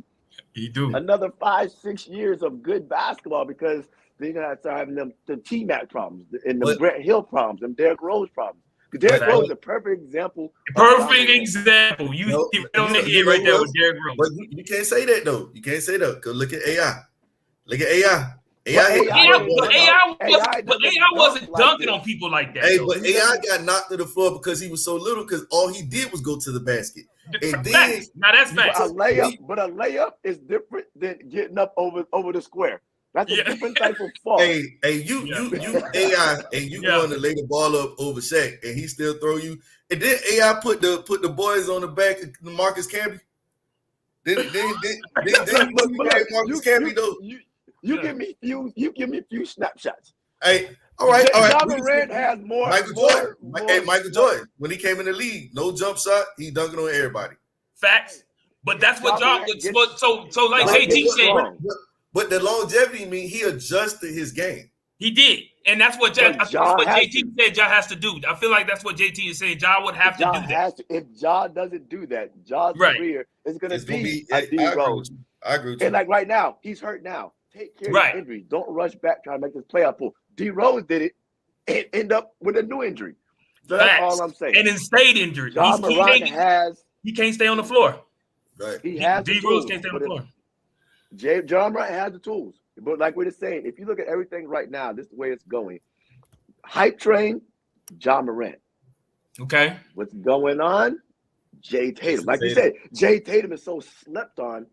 Speaker 3: another 5-6 years of good basketball, because they're gonna have to start having them the T-Mac problems and the Grant Hill problems and Derrick Rose problems. Derrick Rose is a perfect example.
Speaker 2: Perfect example. You keep it on the head right there with Derrick Rose.
Speaker 4: But you can't say that though. You can't say that because look at AI. Look at AI.
Speaker 2: AI wasn't dunking on people like that.
Speaker 4: Hey, but AI got knocked to the floor because he was so little, because all he did was go to the basket. And then
Speaker 2: now that's facts.
Speaker 3: But a layup is different than getting up over the square. That's a different type of fall.
Speaker 4: Hey, you AI, and you going to lay the ball up over Shaq, and he still throw you. And then AI put the boys on the back of Marcus Camby. Then Marcus Camby though.
Speaker 3: You give me few snapshots.
Speaker 4: Hey, all right.
Speaker 3: John Morant has more.
Speaker 4: Michael Jordan, when he came in the league, no jump shot, he dunking on everybody.
Speaker 2: Facts. But that's what John. So like JT said.
Speaker 4: But the longevity mean he adjusted his game.
Speaker 2: He did, and that's what JT said. Ja has to do. I feel like that's what JT is saying. Ja would have to do that.
Speaker 3: If Ja doesn't do that, Ja's career is going to be a D Rose.
Speaker 4: I agree with you.
Speaker 3: And like right now, he's hurt now. Take care of your injuries. Don't rush back trying to make this playoff pool. D Rose did it and end up with a new injury. So that's all I'm saying.
Speaker 2: And then stayed injured. He can't stay on the floor.
Speaker 4: Right.
Speaker 3: He has
Speaker 2: D Rose can't stay on the floor.
Speaker 3: John Morant has the tools. But like we're just saying, if you look at everything right now, this is the way it's going. Hype train, John Morant.
Speaker 2: Okay.
Speaker 3: What's going on? Jay Tatum. Like you said, Jay Tatum is so slept on.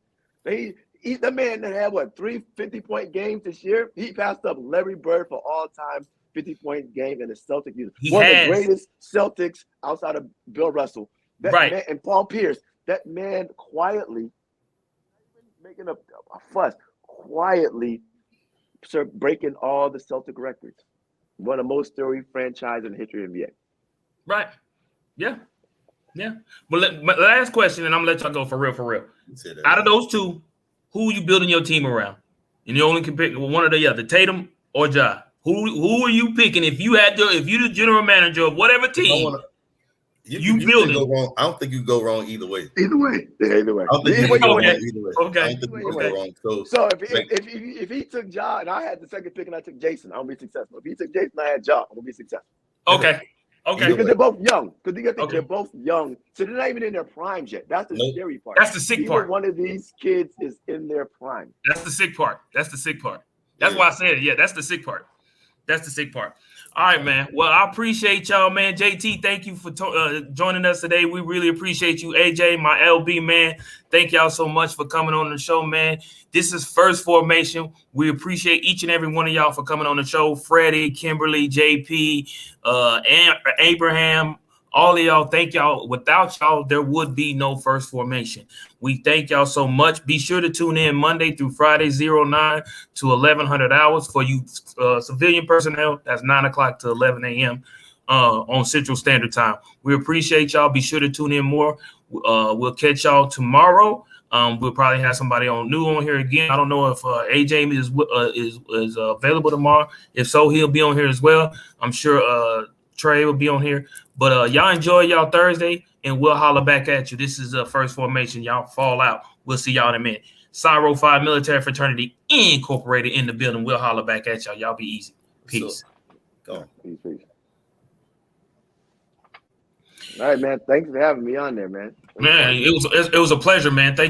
Speaker 3: He's the man that had, 3 50-point games this year? He passed up Larry Bird for all-time 50-point game in the Celtics. One of the greatest Celtics outside of Bill Russell. Man, and Paul Pierce. That man quietly, making a fuss, quietly breaking all the Celtic records. One of the most storied franchises in the history of the NBA.
Speaker 2: Right. Yeah. Yeah. Well, my last question, and I'm going to let y'all go for real. Out of those two, who are you building your team around? And you only can pick one or the other, Tatum or Ja. Who are you picking if you're the general manager of whatever team? You building.
Speaker 4: I don't think you go wrong either way.
Speaker 3: Either way.
Speaker 4: I don't think you go wrong either way.
Speaker 2: Okay.
Speaker 4: I don't think you go wrong.
Speaker 3: So if he took Ja and I had the second pick and I took Jason, I'm gonna be successful. If he took Jason and I had Ja, I'm gonna be successful.
Speaker 2: Okay.
Speaker 3: Because they're both young. They're both young. So they're not even in their primes yet. That's the scary part.
Speaker 2: That's the sick part.
Speaker 3: One of these kids is in their prime.
Speaker 2: That's the sick part. That's why I said it. Yeah, that's the sick part. All right, man. Well, I appreciate y'all, man. JT, thank you for joining us today. We really appreciate you. AJ, my LB, man. Thank y'all so much for coming on the show, man. This is First Formation. We appreciate each and every one of y'all for coming on the show. Freddie, Kimberly, JP, Abraham, all of y'all. Thank y'all. Without y'all, there would be no First Formation. We thank y'all so much. Be sure to tune in Monday through Friday, 09 to 1100 hours for you civilian personnel. That's 9 o'clock to 11 a.m. On Central Standard Time. We appreciate y'all. Be sure to tune in more. We'll catch y'all tomorrow. We'll probably have somebody new on here again. I don't know if AJ is available tomorrow. If so, he'll be on here as well. I'm sure Trey will be on here. But y'all enjoy y'all Thursday, and we'll holler back at you. This is First Formation. Y'all fall out. We'll see y'all in a minute. Cyro 5 Military Fraternity Incorporated in the building. We'll holler back at y'all. Y'all be easy. Peace.
Speaker 3: Go on. Peace. All right, man. Thanks for having me on there, man.
Speaker 2: Man, it was a pleasure, man. Thank you.